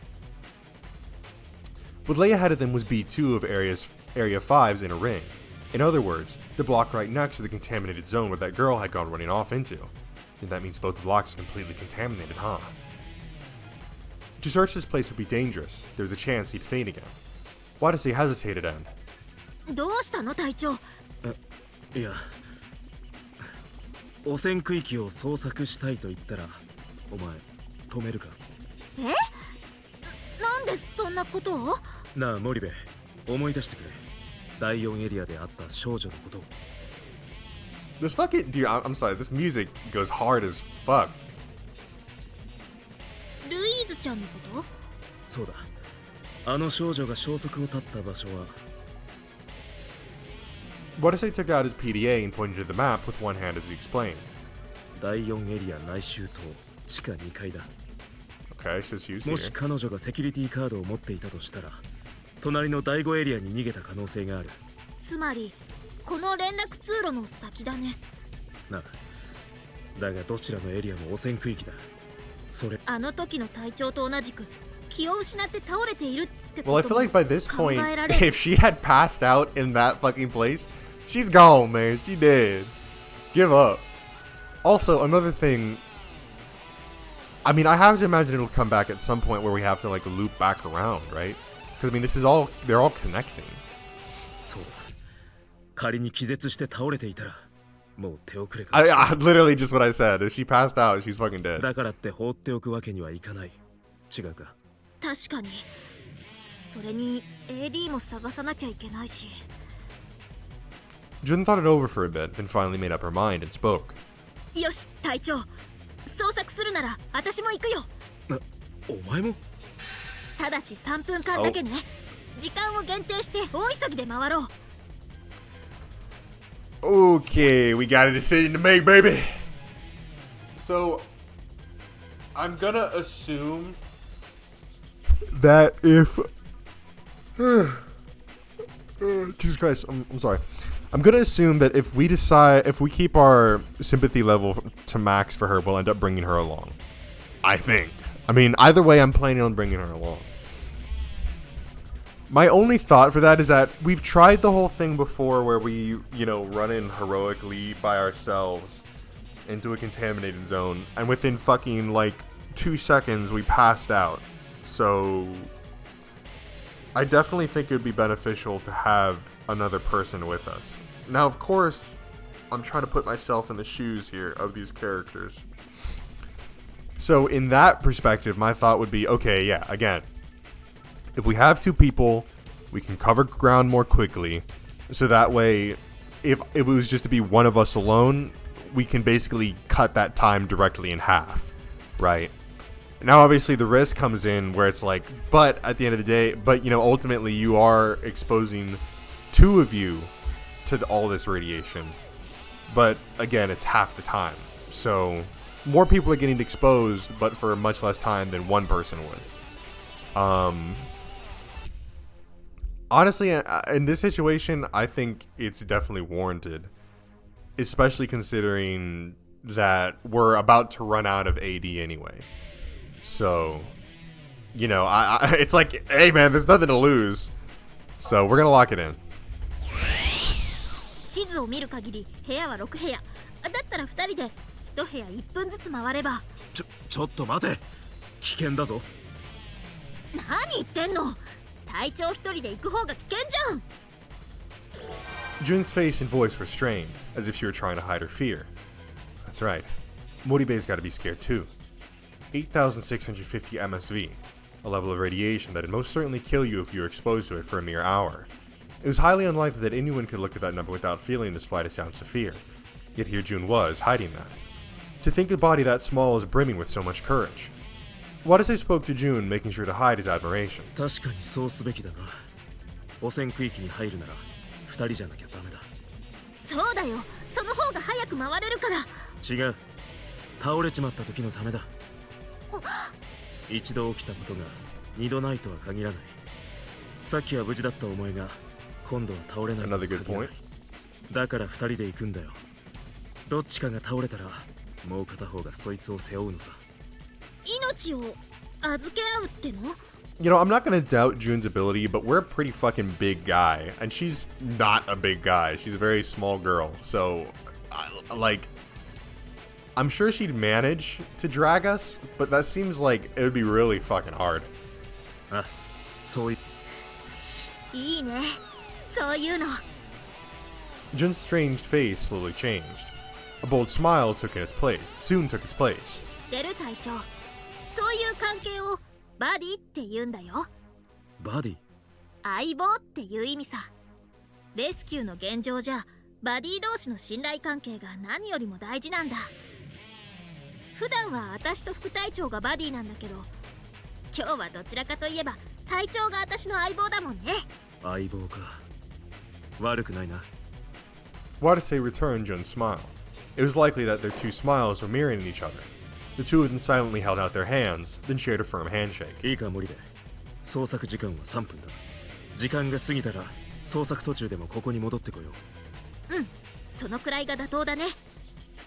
What lay ahead of them was B2 of Area 5's inner ring. In other words, the block right next to the contaminated zone where that girl had gone running off into. And that means both blocks are completely contaminated, huh? To search this place would be dangerous. There was a chance he'd faint again. Watase hesitated and... どうしたの隊長？いや、汚染区域を捜索したいと言ったら、お前止めるか？なんでそんなことを？なあ森部、思い出してくれ。第4エリアであった少女のことを。This fucking... Dude, I'm sorry. This music goes hard as fuck. ルイーズちゃんのこと？そうだ。あの少女が消息を絶った場所は。Watase took out his PDA and pointed to the map with one hand as he explained. 第4エリア内周塔、地下2階だ。Okay, so she's here. もし彼女がセキュリティカードを持っていたとしたら、隣の第5エリアに逃げた可能性がある。つまりこの連絡通路の先だね。なあ、だがどちらのエリアも汚染区域だ。それ。あの時の隊長と同じく気を失って倒れているってことも Well, I feel like by this 考 point, えられる。 if she had passed out in that fucking place, she's gone, man. She dead. Give up. Also, another thing. I mean, I have to imagine it'll come back at some point where we have to like loop back around, right? Because I mean, this is all, they're all connecting. そうだ。仮に気絶して倒れていたら、もう手遅れかもしれない。Literally just what I said. If she passed out, she's fucking dead. だからって放っておくわけにはいかない。違うか。確かに。それに AD も探さなきゃいけないし。Jun thought it over for a bit, then finally made up her mind and spoke. よし、隊長。捜索するなら私も行くよ。お前も？ただし3分間だけね。時間を限定して大急ぎで回ろう。Okay, we got a decision to make, baby. So, I'm gonna assume that if... Jesus Christ, I'm sorry. I'm gonna assume that if we keep our sympathy level to max for her, we'll end up bringing her along. I think. I mean, either way, I'm planning on bringing her along. My only thought for that is that we've tried the whole thing before where we, run in heroically by ourselves into a contaminated zone, and within fucking, 2 seconds, we passed out. So, I definitely think it would be beneficial to have another person with us. Now, of course, I'm trying to put myself in the shoes here of these characters. So, in that perspective, my thought would be, okay, yeah, again, if we have 2 people, we can cover ground more quickly. So that way, if it was just to be one of us alone, we can basically cut that time directly in half, right? Now, obviously, the risk comes in where it's like, but at the end of the day, ultimately, you are exposing 2 of you to all this radiation. But again, it's half the time. So more people are getting exposed, but for much less time than one person would. Honestly, in this situation, I think it's definitely warranted, especially considering that we're about to run out of AD anyway. So, it's like, hey man, there's nothing to lose. So we're gonna lock it in. 地図を見る限り部屋は6部屋だったら2人で1部屋1分ずつ回れば。ちょっと待て、危険だぞ。何言ってんの、隊長1人で行く方が危険じゃん。 Jun's face and voice were strained, as if she were trying to hide her fear. That's right. Moribe's got to be scared too. 8,650 MSV, a level of radiation that would most certainly kill you if you were exposed to it for a mere hour. It was highly unlikely that anyone could look at that number without feeling the slightest ounce of fear. Yet here Jun was, hiding that. To think a body that small is brimming with so much courage. Wadase spoke to Jun, making sure to hide his admiration. 確かにそうすべきだな。汚染区域に入るなら2人じゃなきゃダメだ。そうだよ、その方が早く回れるから。違う、倒れちまった時のためだ。一度起きたことが二度ないとは限らない。さっきは無事だったお前が今度は倒れないとは限らない。だから2人で行くんだよ。どっちかが倒れたらもう片方がそいつを背負うのさ。命を預け合うっての？ I'm not gonna doubt Jun's ability, but we're a pretty fucking big guy, and she's not a big guy. She's a very small girl, so, I'm sure she'd manage to drag us, but that seems like it would be really fucking hard. あ、そういいね、そういうの。 Jun's strange face slowly changed. A bold smile soon took its place. 知ってる隊長、そういう関係をバディって言うんだよ。バディ？相棒っていう意味さ。レスキューの現状じゃバディ同士の信頼関係が何よりも大事なんだ。普段は私と副隊長がバディなんだけど、今日はどちらかといえば隊長が私の相棒だもんね。相棒か。悪くないな。Wadase returned Jun's smile. It was likely that their 2 smiles were mirroring each other. The 2 of them silently held out their hands, then shared a firm handshake. いいか森部、捜索時間は3分だ。時間が過ぎたら捜索途中でもここに戻ってこよう。うん、そのくらいが妥当だね。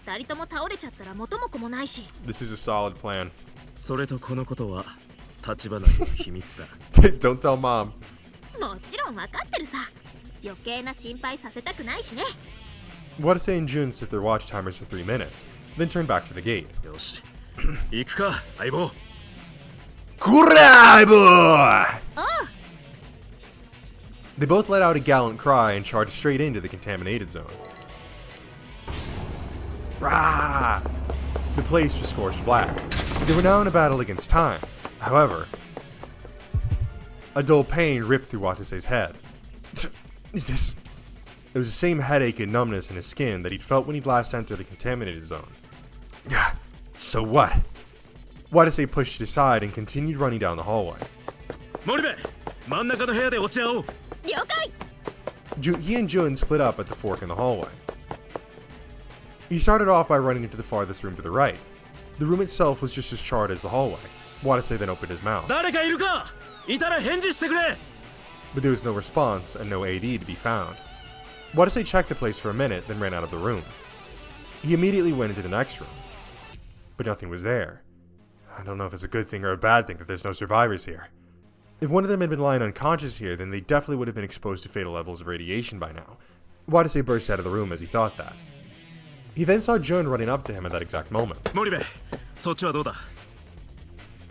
2人とも倒れちゃったら元も子もないし。 This is a solid plan. それとこのことは立花の秘密だ。Don't tell mom. もちろん分かってるさ。余計な心配させたくないしね。Wadase and Jun set their watch timers for 3 minutes, then turned back to the gate. よし、行くか、相棒。Kurai boy! おう。 They both let out a gallant cry and charged straight into the contaminated zone. Rah! The place was scorched black. They were now in a battle against time. However, a dull pain ripped through Watase's head. Is this... It was the same headache and numbness in his skin that he'd felt when he'd last entered the contaminated zone. So what? Watase pushed it aside and continued running down the hallway. 森部、真ん中の部屋で落ち合おう。了解。 He and Jun split up at the fork in the hallway. He started off by running into the farthest room to the right. The room itself was just as charred as the hallway. Watase then opened his mouth, 誰かいるか。いたら返事してくれ。 but there was no response and no AD to be found. Watase checked the place for a minute, then ran out of the room. He immediately went into the next room, but nothing was there. I don't know if it's a good thing or a bad thing that there's no survivors here. If one of them had been lying unconscious here, then they definitely would have been exposed to fatal levels of radiation by now. Watase burst out of the room as he thought that. He then saw Jun running up to him at that exact moment. 森部、そっちはどうだ。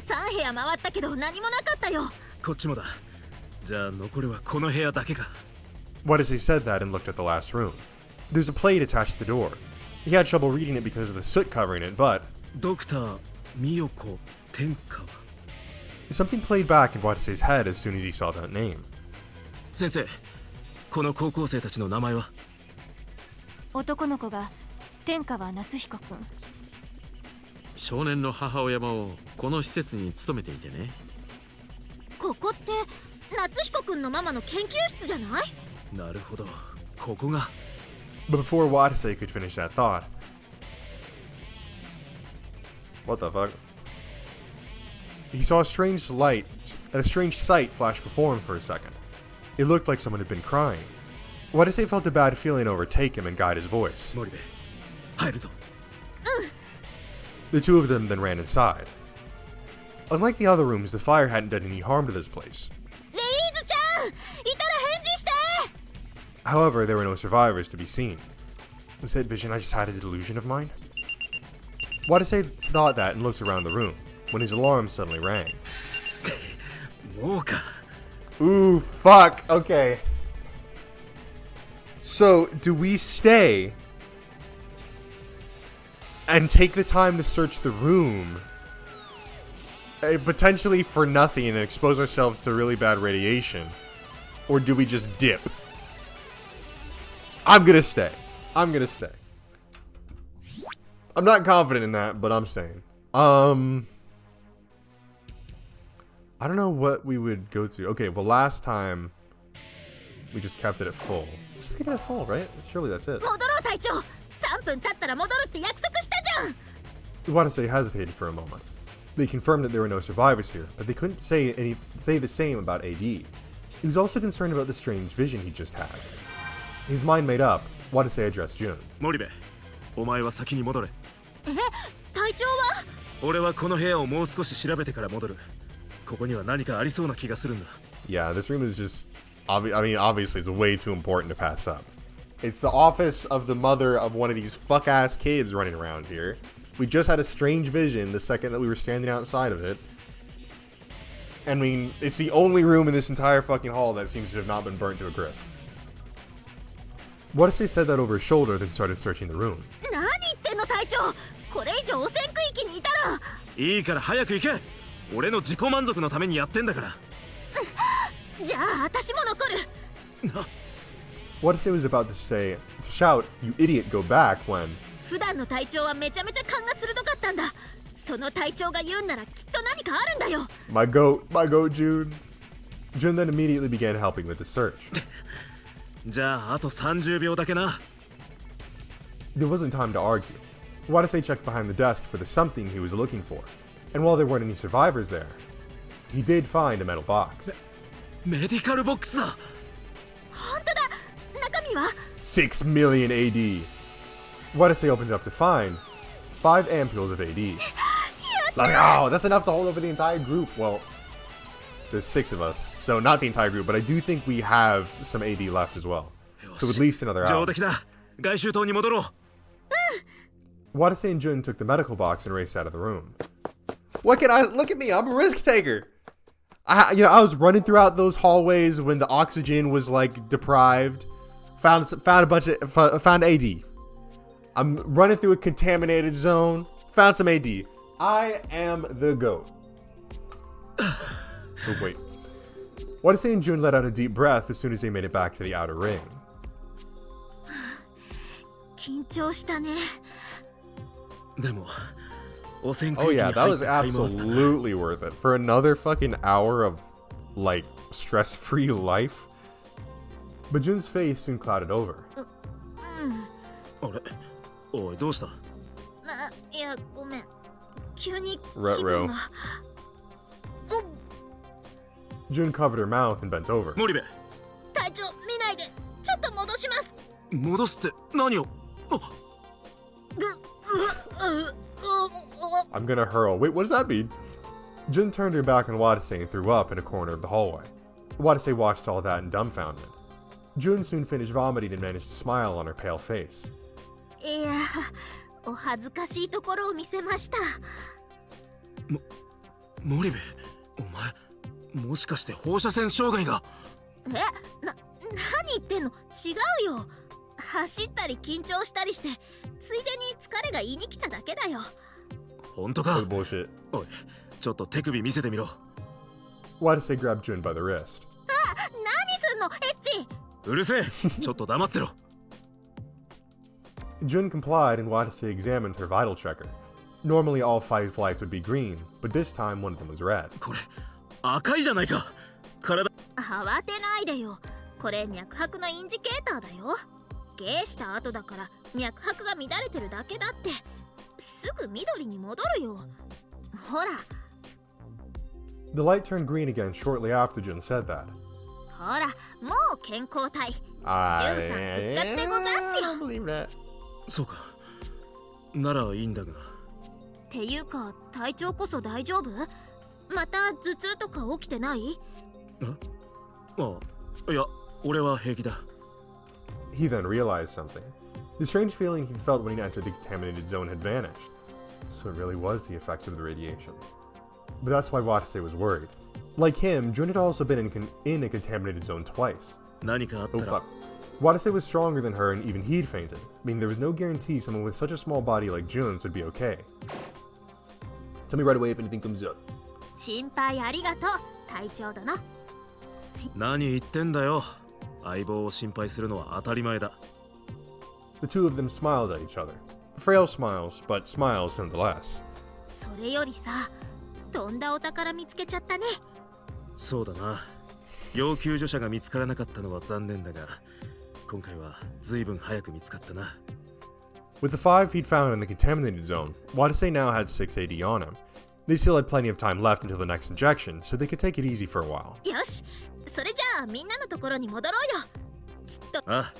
3部屋回ったけど何もなかったよ。こっちもだ。じゃあ残りはこの部屋だけか。 Watase said that and looked at the last room. There's a plate attached to the door. He had trouble reading it because of the soot covering it, but ドクターミヨコ天川。 something played back in Watase's head as soon as he saw that name. 先生、この高校生たちの名前は。男の子が天川夏彦くん。少年の母親もこの施設に勤めていてね。ここって夏彦くんのママの研究室じゃない？なるほど、ここが。 But before Watase could finish that thought, what the fuck? He saw a strange sight flash before him for a second. It looked like someone had been crying. Watase felt a bad feeling overtake him and guide his voice. 森部、入るぞ。 The two of them then ran inside. Unlike the other rooms, the fire hadn't done any harm to this place. レイズちゃん、いたら返事して。 However, there were no survivors to be seen. Was that vision I just had a delusion of mine? Watase thought that and looked around the room, when his alarm suddenly rang. もうか。 Ooh, fuck. Okay. So, do we stay and take the time to search the room, potentially for nothing, and expose ourselves to really bad radiation? Or do we just dip? I'm gonna stay. I'm gonna stay. I'm not confident in that, but I'm staying. I don't know what we would go to. Okay, well, last time we just kept it at full. Just keep it at full, right? Surely that's it. 戻ろう隊長。3分経ったら戻るって約束したじゃん。Watase hesitated for a moment. They confirmed that there were no survivors here, but they couldn't say the same about AD. He was also concerned about the strange vision he just had. His mind made up, Watase addressed Jun. 森部、お前は先に戻れ。隊長は？俺はこの部屋をもう少し調べてから戻る。ここには何かありそうな気がするんだ。 Yeah, this room is just... obviously it's way too important to pass up. It's the office of the mother of one of these fuck-ass kids running around here. We just had a strange vision the second that we were standing outside of it. I mean, it's the only room in this entire fucking hall that seems to have not been burnt to a crisp. Watase said that over his shoulder, then started searching the room. 何言ってんの隊長。これ以上汚染区域にいたら。いいから早く行け。俺の自己満足のためにやってんだから。じゃあ私も残る。 Watase was about to shout, "You idiot, go back," when 普段の隊長はめちゃめちゃ勘が鋭かったんだ。その隊長が言うんならきっと何かあるんだよ。my goat, Jun. Jun then immediately began helping with the search. じゃああと30秒だけな。 There wasn't time to argue. Watase checked behind the desk for the something he was looking for, and while there weren't any survivors there, he did find a metal box. メディカルボックスだ。本当だ。中身は？ 6 million AD. Watase opened up to find 5 ampules of AD. Like, oh, that's enough to hold over the entire group. Well, there's 6 of us, so not the entire group, but I do think we have some AD left as well. So at least another 上 hour. 出来だ。外周棟に戻ろう。 Watase and Jun took the medical box and raced out of the room. Look at me, I'm a risk taker. I was running throughout those hallways when the oxygen was like deprived. Found AD. I'm running through a contaminated zone. Found some AD. I am the GOAT. Oh, wait. Watase and Jun let out a deep breath as soon as they made it back to the outer ring. 緊張したね。でも、汚染区 Oh 域に yeah, 入 that っ was て買い回ったな。 absolutely worth it. For another fucking hour of, like, stress-free life. But Jun's face soon clouded over. あれ、おいどうした？いやごめん、急に気 Ruh-roh. 分が。 June covered her mouth and bent over. 森部、隊長見ないで、ちょっと戻します。戻すって何を？あ、 I'm gonna hurl. Wait, what does that mean? Jun turned her back on Watase and threw up in a corner of the hallway. Watase watched all that in dumbfoundment. Jun soon finished vomiting and managed to smile on her pale face. いや、お恥ずかしいところを見せました。森部、お前もしかして放射線障害が？何言ってんの？違うよ。走ったり緊張したりして、ついでに疲れが言いに来ただけだよ。本当か？ What bullshit. おい、ちょっと手首見せてみろ。 Watase grabbed Jun by the wrist. 何すんのエッチ。うるせえ、ちょっと黙ってろ。Jun complied and Watase examined her vital checker. Normally all 5 flights would be green, but this time one of them was red. これ赤いじゃないか。体。慌てないでよ。これ脈拍のインジケーターだよ。ゲーした後だから脈拍が乱れてるだけだって。すぐ緑に戻るよ。ほら。 The light turned green again shortly after Jun said that. ほら、もう健康体。 I ジュンさん復活でござんすよ。 don't believe that. そうか。ならいいんだが。っていうか、体調こそ大丈夫？また頭痛とか起きてない？いや、俺は平気だ。 He then realized something. The strange feeling he felt when he entered the contaminated zone had vanished. So it really was the effects of the radiation. But that's why Watase was worried. Like him, Jun had also been in a contaminated zone twice. 何かあった Oh ら fuck. Watase was stronger than her and even he'd fainted, meaning there was no guarantee someone with such a small body like Jun's would be okay. Tell me right away if anything comes up. 心配ありがとう、隊長殿。何言ってんだよ。相棒を心配するのは当たり前だ。 The two of them smiled at each other. Frail smiles, but smiles nonetheless. それよりさ、とんだお宝見つけちゃったね。そうだな。要救助者が見つからなかったのは残念だが、今回は随分早く見つかったな。 With the 5 he'd found in the contaminated zone, Watase now had 680 on him. They still had plenty of time left until the next injection, so they could take it easy for a while. よし、それじゃあみんなのところに戻ろうよ。きっと。あ、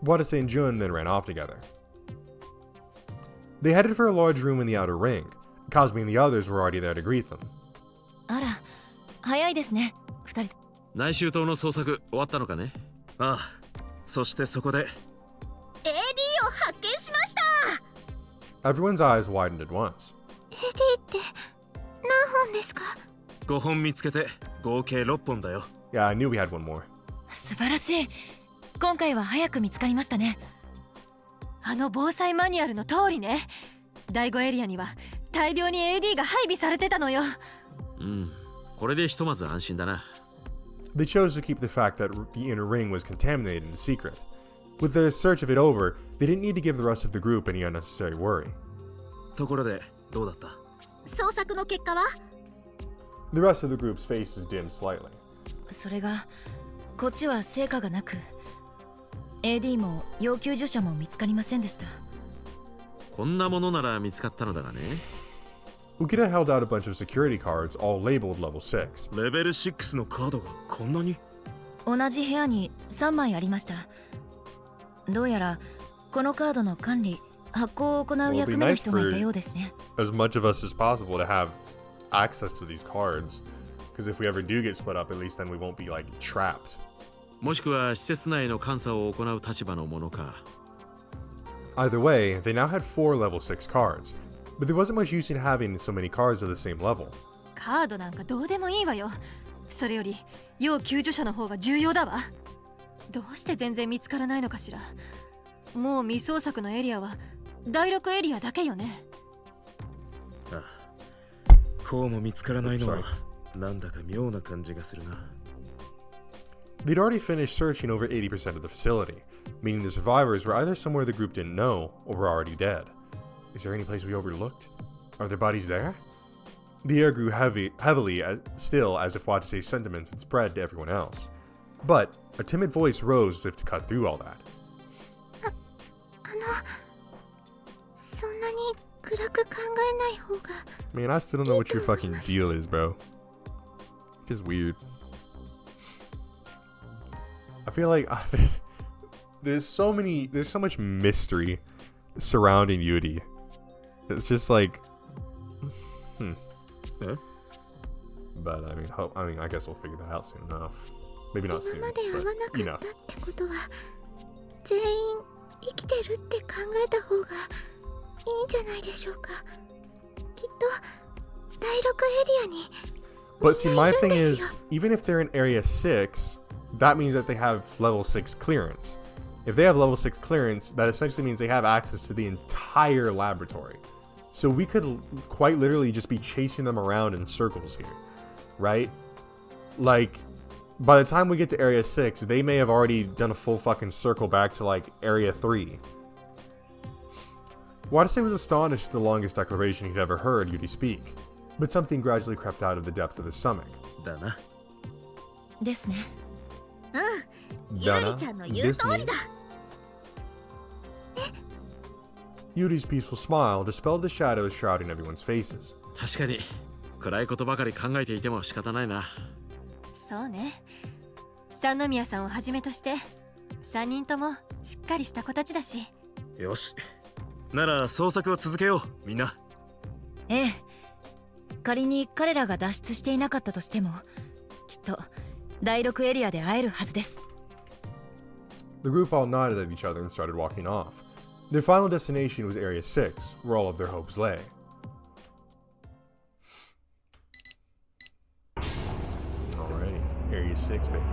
Watase and Jun then ran off together. They headed for a large room in the outer ring. Cosme and the others were already there to greet them. あら、早いですね、2人。内周到の捜索終わったのかね？ああ、そしてそこで AD を発見しました。 Everyone's eyes widened at once. AD って何本ですか5本見つけて合計6本だよ。 Yeah, I knew we had one more. 素晴らしい。今回は早く見つかりましたね。あの防災マニュアルの通りね。第5エリアには大量に AD が配備されてたのよ。うん、これでひとまず安心だな。 They chose to keep the fact that the inner ring was contaminated a secret. With their search of it over, they didn't need to give the rest of the group any unnecessary worry. ところでどうだった？捜索の結果は？ The rest of the group's faces dimmed slightly. それが、こっちは成果がなく、AD も要救助者も見つかりませんでした。こんなものなら見つかったのだがね。Ukita held out a bunch of security cards, all labeled level 6. レベル6のカードがこんなに？同じ部屋に3枚ありました。どうやらこのカードの管理、発行を行う役目の人がいたようですね。As much of us as possible to have access to these cards, because if we ever do get split up, at least then we won't be like trapped. もしくは施設内の監査を行う立場のものか。Either way, they now had 4 level 6 cards, but there wasn't much use in having so many cards of the same level. カードなんかどうでもいいわよ。それより要救助者の方が重要だわ。どうして全然見つからないのかしら。もう未捜索のエリアは第6エリアだけよね。ああ、こうも見つからないのはなんだか妙な感じがするな。 They'd already finished searching over 80% of the facility, meaning the survivors were either somewhere the group didn't know or were already dead. Is there any place we overlooked? Are their bodies there? The air grew heavily still as if Watase's sentiments had spread to everyone else. But a timid voice rose as if to cut through all that. く考えない方が。 Man, I still don't know what your fucking deal is, bro. Just weird. I feel like there's so much mystery surrounding Yuri. It's just like, Eh? But I mean, I guess we'll figure that out soon enough. Maybe not soon, 今まで会わな but かっ enough. たってことは全員生きてるって考えた方がいいんじゃないでしょうか。きっと第6エリアに But see, my みん thing ないるんですよ。 is, even if they're in Area 6, that means that they have level 6 clearance. If they have level 6 clearance, that essentially means they have access to the entire laboratory. So we could quite literally just be chasing them around in circles here, right? Like, by the time we get to Area 6, they may have already done a full fucking circle back to, like, Area 3. Wadase was astonished at the longest declaration he'd ever heard Yuri speak, but something gradually crept out of the depths of his stomach. だな。ですね。ユリちゃんの言う通りだ。 Yuri's peaceful smile dispelled the shadows shrouding everyone's faces. 確かに暗いことばかり考えていても仕方ないな。そうね。三宮さんをはじめとして3人ともしっかりした子たちだし。よし。なら捜索を続けよう、みんな。ええ。仮に彼らが脱出していなかったとしても、きっと第6エリアで会えるはずです。 The group all nodded at each other and started walking off. Their final destination was Area 6, where all of their hopes lay. Alrighty, Area 6, baby.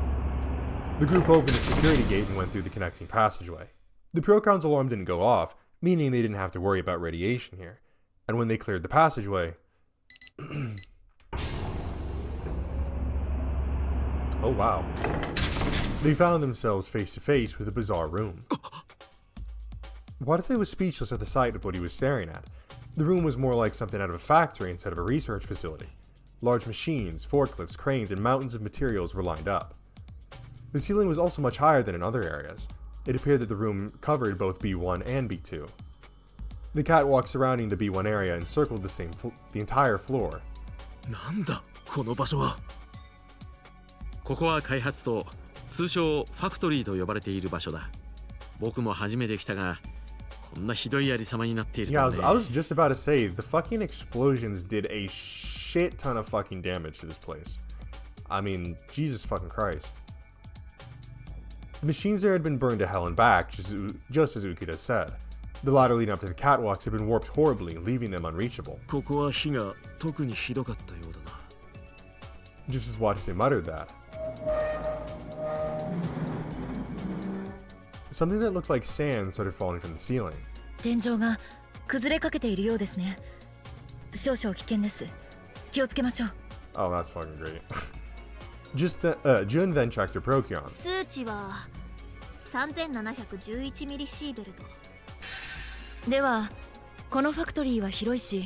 The group opened a security gate and went through the connecting passageway. The Procron's alarm didn't go off, meaning they didn't have to worry about radiation here. And when they cleared the passageway... oh wow. They found themselves face to face with a bizarre room. Wadase was speechless at the sight of what he was staring at. The room was more like something out of a factory instead of a research facility. Large machines, forklifts, cranes, and mountains of materials were lined up. The ceiling was also much higher than in other areas. It appeared that the room covered both B1 and B2. The catwalk surrounding the B1 area encircled the entire floor. なんだこの場所は。ここは開発棟、通称ファクトリーと呼ばれている場所だ。僕も初めて来たが、こんなひどいありさまになっていると Yeah, はね。I was just about to say, the fucking explosions did a shit ton of fucking damage to this place. I mean, Jesus fucking Christ. The machines there had been burned to hell and back, just as Ukida said. The ladder leading up to the catwalks had been warped horribly, leaving them unreachable. ここは火が特にひどかったようだな。 Just as Watase muttered that. Something that looked like sand started falling from the ceiling. 天井が崩れかけているようですね。少々危険です。気をつけましょう。 Oh, that's fucking great. Jun then checked her Procyon. 数値は3711ミリシーベルト。では、このファクトリーは広いし、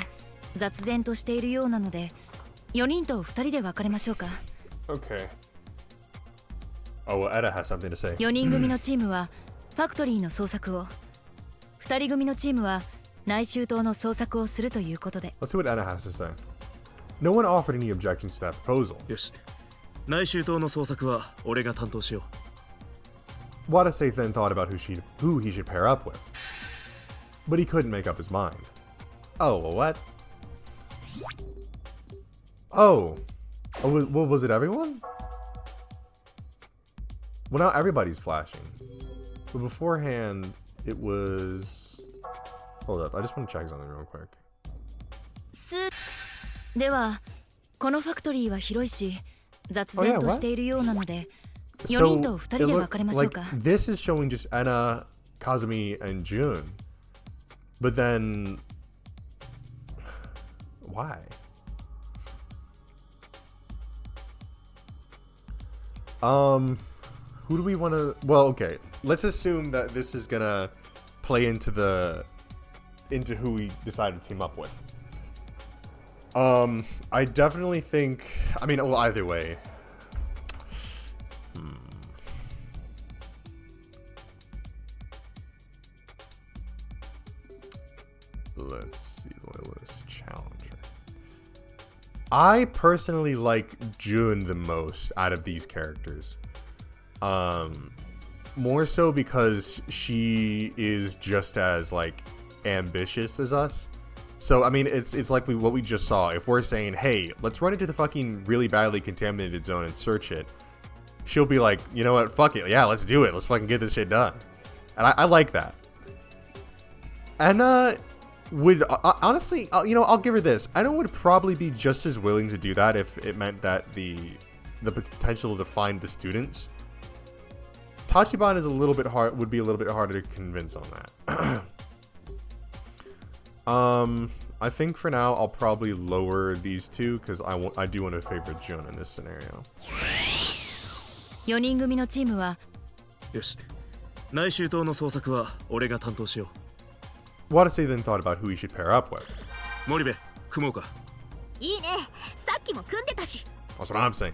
雑然としているようなので、4人と2人で分かれましょうか。Okay. Oh, well, Eda has something to say. 4人組のチームはファクトリーの捜索を、2人組のチームは内周島の捜索をするということで。 Let's see what Eda has to say. No one offered any objections to that proposal. よし。内周島の捜索は俺が担当しよう。 Watase then thought about who he should pair up with. But he couldn't make up his mind. Oh, well, what? Oh. Was it everyone? Well, now everybody's flashing. But beforehand, it was... Hold up, I just want to check something real quick. では、このファクトリーは広いし、雑然としているようなので、4人と2人で分かれましょうか。Like, this is showing just Ena, Kazumi, and Jun. But then... Why? Who do we want to... Well, okay. Let's assume that this is gonna play into who we decided to team up with. I definitely think... I mean, well, either way. Let's see. I personally like Jun the most out of these characters. More so because she is just as like ambitious as us. So I mean, it's like what we just saw. If we're saying, hey, let's run into the fucking really badly contaminated zone and search it, she'll be like, you know what, fuck it, yeah, let's do it. Let's fucking get this shit done. And I like that. And would honestly, I'll give her this. I would probably be just as willing to do that if it meant that the potential to find the students. Tachiban is would be a little bit harder to convince on that. I think for now I'll probably lower these two because I do want to favor Jun in this scenario. 4人組のチームはよし、内周島の捜索は俺が担当しよ Wadase then thought about who he should pair up with. う。森部、組もうか。いいね、さっきも組んでたし。 That's what I'm saying.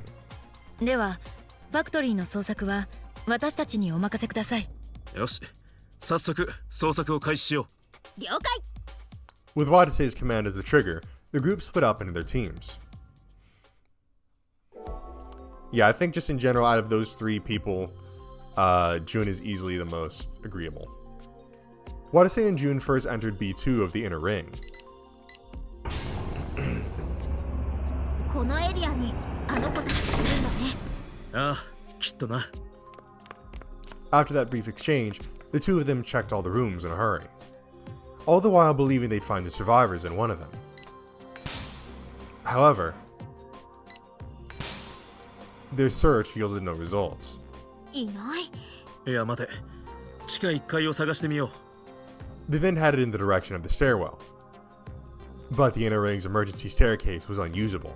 ではファクトリーの捜索は私たちにお任せください。よし、早速捜索を開始しよう。了解。 With Wadase's command as the trigger, the group split up into their teams. Yeah, I think just in general, out of those three people, Jun is easily the most agreeable. Wadase and Jun first entered B2 of the inner ring. このエリアにあの子たちがいるんだね。ああ、きっとな。 After that brief exchange, the two of them checked all the rooms in a hurry, all the while believing they'd find the survivors in one of them. However, their search yielded no results. いない。いや、待て。地下1階を探してみよう。 They then headed in the direction of the stairwell. But the inner ring's emergency staircase was unusable.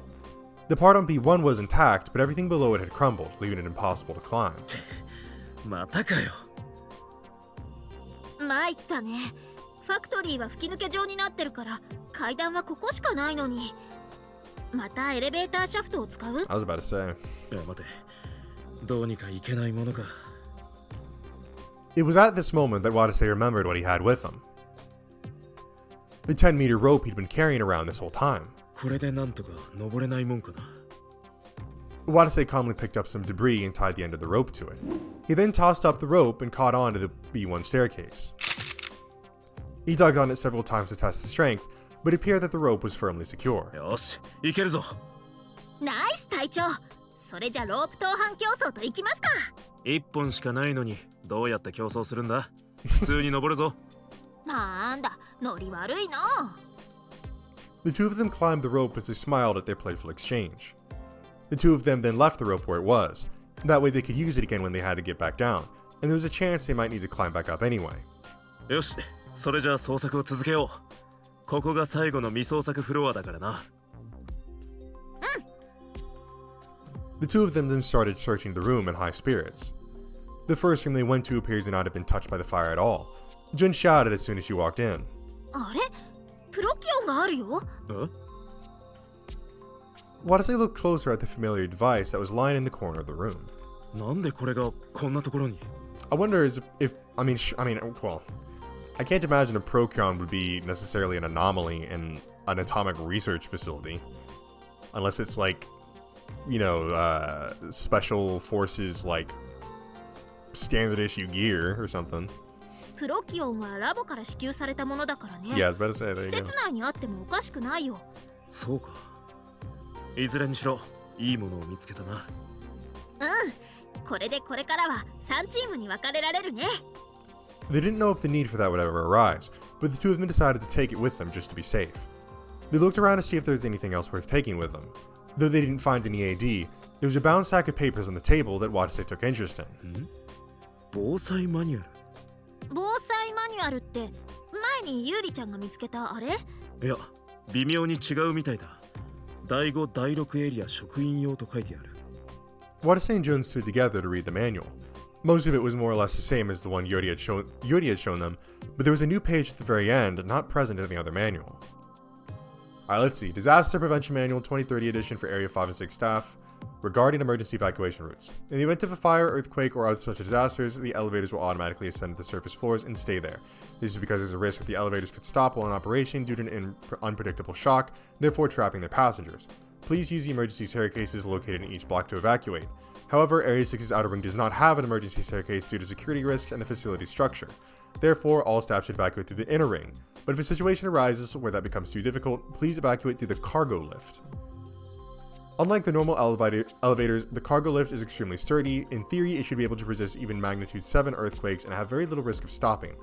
The part on B1 was intact, but everything below it had crumbled, leaving it impossible to climb. またかよ。参ったね。ファクトリーは吹き抜け状になってるから階段はここしかないのに。またエレベーターシャフトを使う？ I was about to say. いや、待て。どうにかいけないものか。 It was at this moment that Wadase remembered what he had with him. The 10-meter rope he'd been carrying around this whole time. これでなんとか登れないもんかな。 Wadase calmly picked up some debris and tied the end of the rope to it. He then tossed up the rope and caught on to the B1 staircase. He tugged on it several times to test the strength, but it appeared that the rope was firmly secure. よし、いけるぞ。ナイス隊長。それじゃロープ投範競争といきますか。1本しかないのにどうやって競争するんだ。普通に登るぞ。なんだ、ノリ悪いな。 The two of them climbed the rope as they smiled at their playful exchange. The two of them then left the rope where it was. That way they could use it again when they had to get back down, and there was a chance they might need to climb back up anyway. よし、それじゃあ捜索を続けよう。ここが最後の未捜索フロアだからな。The two of them then started searching the room in high spirits. The first room they went to appears to not have been touched by the fire at all. Jun shouted as soon as she walked in. あれ？プロキオンがあるよ。え？ Wadase looked closer at the familiar device that was lying in the corner of the room. なんでこれがこんなところに？ I wonder if well, I can't imagine a Procyon would be necessarily an anomaly in an atomic research facility, unless it's like, special forces like standard issue gear or something. プロキオンはラボから支給されたものだからね。Yeah, I was about to say, there 施 you go. 設内にあってもおかしくないよ。そうか。いずれにしろいいものを見つけたな。うん。これでこれからは3チームに分かれられるね。They didn't know if the need for that would ever arise, but the two of them decided to take it with them just to be safe. They looked around to see if there was anything else worth taking with them. Though they didn't find any AD, there was a bound stack of papers on the table that Wadase took interest in. 防災マニュア防災マニュアルって前にユーリちゃんが見つけたあれ？ル？いや、微妙に違うみたいだ。第5、第6エリア職員用と書いてある。Wadase and Jun stood together to read the manual. Most of it was more or less the same as the one Yuri had shown them, but there was a new page at the very end not present in the other manual. Alright, let's see. Disaster Prevention Manual 2030 edition for Area 5 and 6 staff regarding emergency evacuation routes. In the event of a fire, earthquake, or other such disasters, the elevators will automatically ascend to the surface floors and stay there. This is because there's a risk that the elevators could stop while in operation due to an unpredictable shock, therefore trapping their passengers. Please use the emergency staircases located in each block to evacuate. However, Area 6's outer ring does not have an emergency staircase due to security risks and the facility's structure. Therefore, all staff should evacuate through the inner ring. But if a situation arises where that becomes too difficult, please evacuate through the cargo lift. Unlike the normal elevators, the cargo lift is extremely sturdy. In theory, it should be able to resist even magnitude 7 earthquakes and have very little risk of stopping.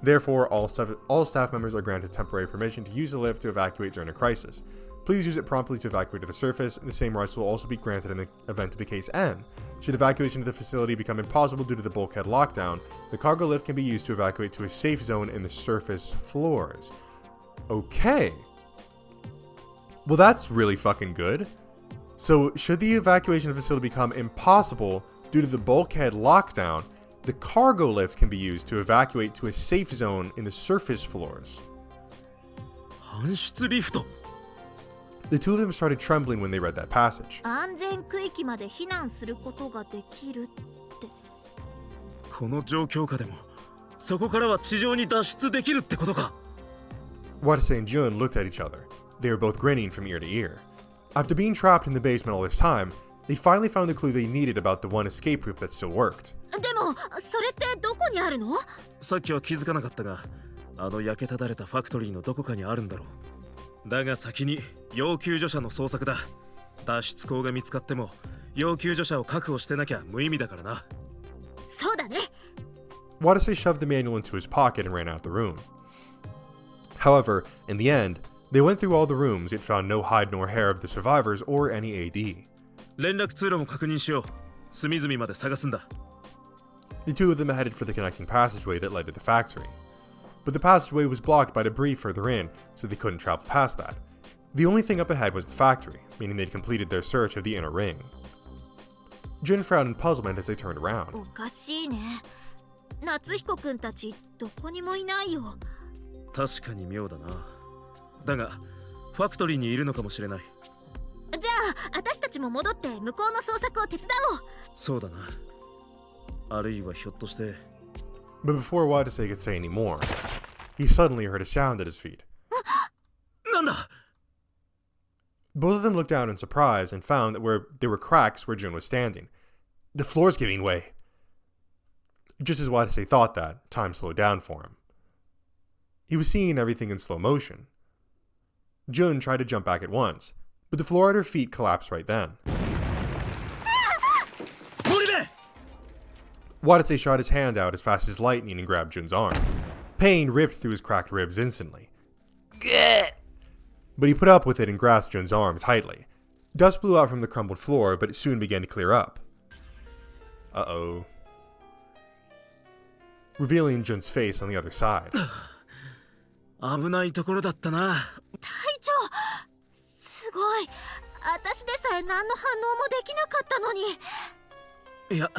Therefore, all staff members are granted temporary permission to use the lift to evacuate during a crisis. Please use it promptly to evacuate to the surface. The same rights will also be granted in the event of the case N. Should evacuation of the facility become impossible due to the bulkhead lockdown, the cargo lift can be used to evacuate to a safe zone in the surface floors. Okay. Well, that's really fucking good. So, should the evacuation facility become impossible due to the bulkhead lockdown, the cargo lift can be used to evacuate to a safe zone in the surface floors. 搬出リフト The two of them started trembling when they read that passage. 安全区域まで避難することができるって。この状況下でもそこからは地上に脱出できるってことか。 Watase and Jun looked at each other. They were both grinning from ear to ear. After being trapped in the basement all this time, they finally found the clue they needed about the one escape route that still worked. でもそれってどこにあるの？さっきは気づかなかったが、あの焼けただれたファクトリーのどこかにあるんだろう。だが先に要救助者の捜索だ。脱出口が見つかっても要救助者を確保してなきゃ無意味だからな。そうだね。Watase shoved the manual into his pocket and ran out the room. However, in the end, they went through all the rooms yet found no hide nor hair of the survivors or any AD. 連絡通路も確認しよう。隅々まで探すんだ。The two of them headed for the connecting passageway that led to the factory. But the passageway was blocked by debris further in, so they couldn't travel past that. The only thing up ahead was the factory, meaning they'd completed their search of the inner ring. Jin frowned in puzzlement as they turned around. おかしいね。夏彦くんたちどこにもいないよ。確かに妙だな。だがファクトリーにいるのかもしれない。じゃあ私たちも戻って向こうの捜索を手伝おう。そうだな。あるいはひょっとして。 But before Watase could say any more, he suddenly heard a sound at his feet. なんだ Both of them looked down in surprise and found that there were cracks where Jun was standing. The floor's giving way. Just as Watase thought that, time slowed down for him. He was seeing everything in slow motion. Jun tried to jump back at once, but the floor at her feet collapsed right then. Watase shot his hand out as fast as lightning and grabbed Jun's arm. Pain ripped through his cracked ribs instantly. But he put up with it and grasped Jun's arm tightly. Dust blew out from the crumbled floor, but it soon began to clear up. Uh-oh. Revealing Jun's face on the other side. 危ないところだったな。隊長、すごい。私でさえ何の反応もできなかったのに。いや、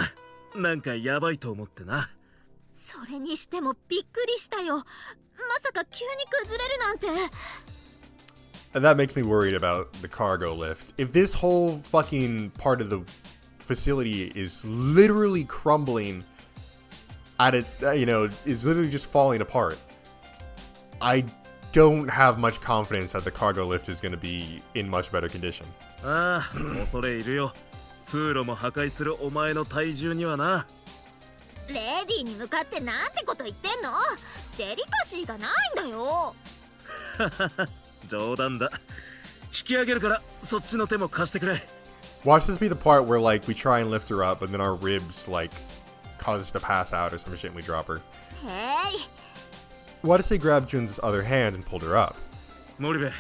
なんかやばいと思ってな。それにしてもびっくりしたよ。まさか急に崩れるなんて。And that makes me worried about the cargo lift. If this whole fucking part of the facility is literally crumbling at it, is literally just falling apart, I don't have much confidence that the cargo lift is going to be in much better condition. ああ、恐れいるよ。通路も破壊するお前の体重にはな。レディーに向かってなんてこと言ってんの？デリカシーがないんだよ。冗談だ。引き上げるからそっちの手も貸してくれ。Watch this be the part where like we try and lift her up, but then our ribs like cause us to pass out or some shit and we drop her. Hey. Watase grabbed Jun's other hand and pulled her up. 森部、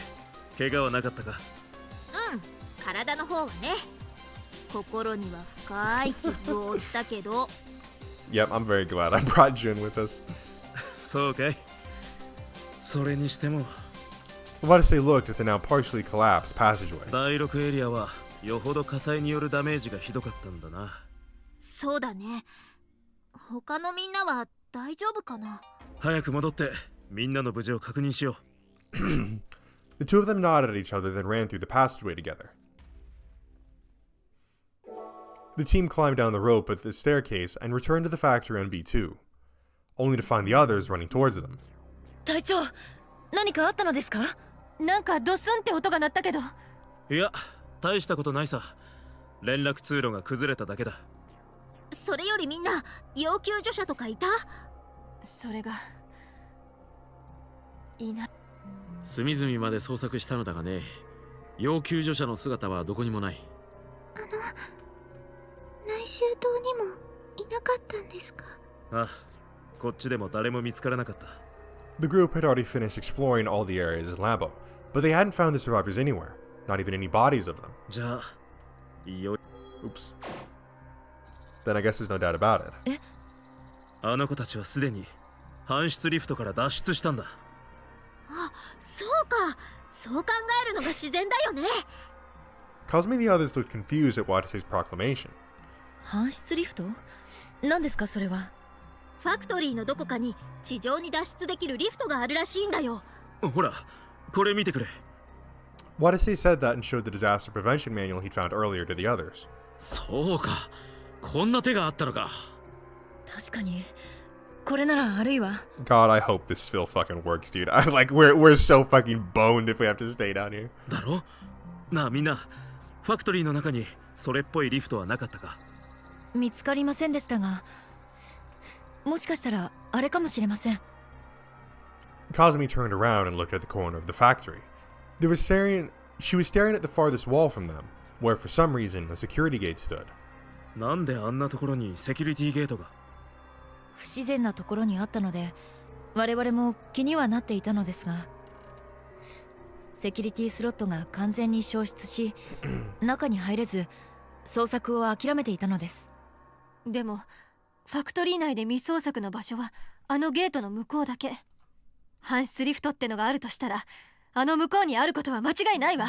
怪我はなかったか？うん、体の方はね。心には深い傷を負ったけど。Yep, I'm very glad I brought Jun with us. そうかい。それにしても。Watase looked at the now partially collapsed passageway. 第6エリアはよほど火災によるダメージがひどかったんだな。そうだね。他のみんなは大丈夫かな？早く戻ってみんなの無事を確認しよう。The two of them nodded at each other, then ran through the passageway together. The team climbed down the rope at the staircase and returned to the factory on B2, only to find the others running towards them. 隊長、何かあったのですか？なんかドスンって音が鳴ったけど。いや、大したことないさ。連絡通路が崩れただけだ。それよりみんな要救助者とかいた？それがいない。隅々まで捜索したのだがね、要救助者の姿はどこにもない。内州島にもいなかったんですか？ああ、こっちでも誰も見つからなかった。The group had already finished exploring all the areas in Lambo, but they hadn't found the survivors anywhere, not even any bodies of them. じゃあ、いよ。 Oops. Then I guess there's no doubt about it. あの子たちはすでに搬出リフトから脱出したんだ。あ、そうか。そう考えるのが自然だよね。Cosme and the others looked confused at Watase's proclamation. 搬出リフト？何ですかそれは？ファクトリーのどこかに地上に脱出できるリフトがあるらしいんだよ。ほら、これ見てくれ。Watase said that and showed the disaster prevention manual he'd found earlier to the others. そうか、こんな手があったのか。確かに。これならあるいは。God, I hope this still fucking works, dude. I'm like, we're so fucking boned if we have to stay down here. だろ？なあみんな、ファクトリーの中にそれっぽいリフトはなかったか？見つかりませんでしたが、もしかしたらあれかもしれません。Cosme turned around and looked at the corner of the factory. She was staring at the farthest wall from them, where for some reason a security gate stood. なんであんなところにセキュリティゲートが？不自然なところにあったので、我々も気にはなっていたのですが、セキュリティスロットが完全に消失し、中に入れず捜索を諦めていたのです。でもファクトリー内で未捜索の場所はあのゲートの向こうだけ。搬出リフトってのがあるとしたら、あの向こうにあることは間違いないわ。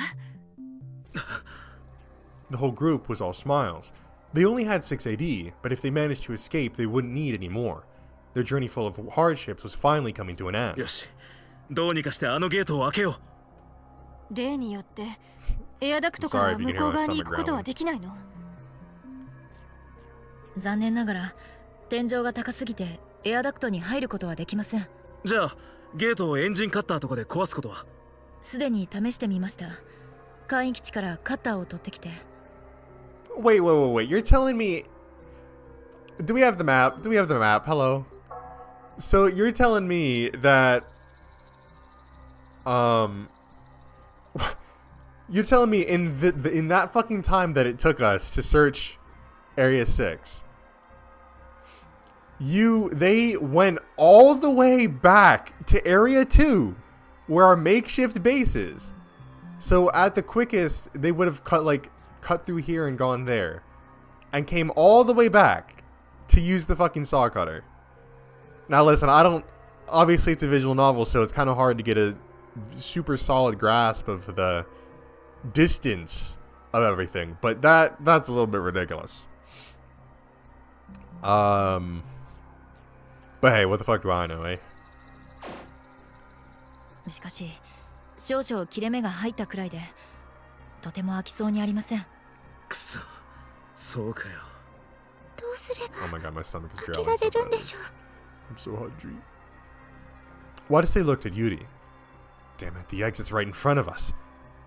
The whole group was all smiles. They only had 6 AD, but if they managed to escape, they wouldn't need any more. Their journey full of hardships was finally coming to an end. よし、どうにかしてあのゲートを開けよう。例によってエアダクトから向こう側に行くことはできないの？残念ながら天井が高すぎてエアダクトに入ることはできません。じゃあ、ゲートをエンジンカッターとかで壊すことは？すでに試してみました。簡易基地からカッターを取ってきて。Wait. You're telling me... Do we have the map? Hello? So you're telling me that... You're telling me in that fucking time that it took us to search Area 6, they went all the way back to Area 2, where our makeshift base is. So at the quickest, they would have cut through here and gone there, and came all the way back to use the fucking saw cutter. Now listen, obviously it's a visual novel, so it's kind of hard to get a super solid grasp of the distance of everything, but that's a little bit ridiculous. But hey, what the fuck do I know, eh? しかし少々切れ目が入ったくらいでとても飽きそうにありません。くそ、そうかよ。どうすれば Oh my god, my stomach is 開け growling ら so れるん bad. でしょう？ I'm so hungry. Watase looked at Yuri. Damn it, the exit's right in front of us.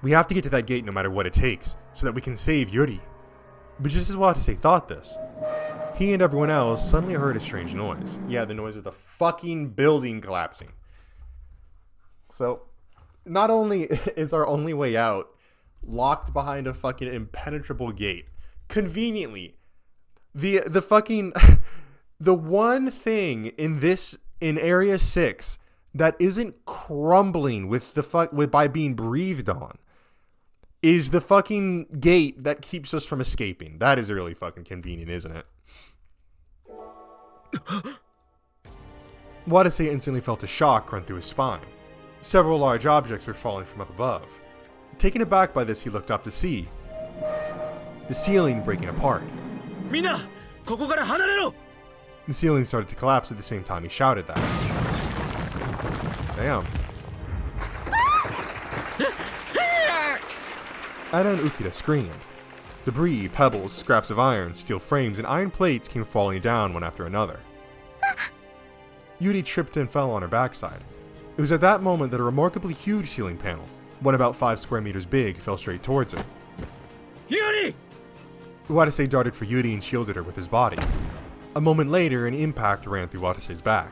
We have to get to that gate no matter what it takes, so that we can save Yuri. But just as Watase thought this, he and everyone else suddenly heard a strange noise. Yeah, the noise of the fucking building collapsing. So, not only is our only way out locked behind a fucking impenetrable gate, conveniently, the fucking the one thing in Area 6 that isn't crumbling by being breathed on is the fucking gate that keeps us from escaping. That is really fucking convenient, isn't it? Watase instantly felt a shock run through his spine. Several large objects were falling from up above. Taken aback by this, he looked up to see the ceiling breaking apart. みんな、ここから離れろ! The ceiling started to collapse at the same time he shouted that. Damn. Anna and Ukita screamed. Debris, pebbles, scraps of iron, steel frames, and iron plates came falling down one after another. Yuri tripped and fell on her backside. It was at that moment that a remarkably huge ceiling panel, one about 5 square meters big, fell straight towards her. Watase darted for Yuri and shielded her with his body. A moment later, an impact ran through Watase's back.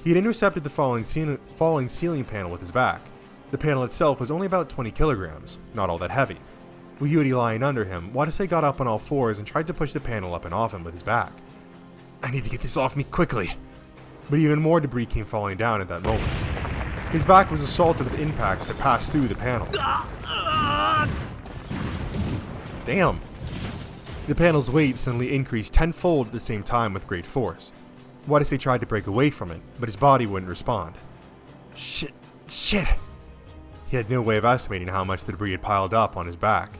He had intercepted the falling ceiling panel with his back. The panel itself was only about 20 kilograms, not all that heavy. With Yuri lying under him, Watase got up on all fours and tried to push the panel up and off him with his back. I need to get this off me quickly. But even more debris came falling down at that moment. His back was assaulted with impacts that passed through the panel. Damn. The panel's weight suddenly increased tenfold at the same time with great force. Watase tried to break away from it, but his body wouldn't respond. Shit. He had no way of estimating how much the debris had piled up on his back.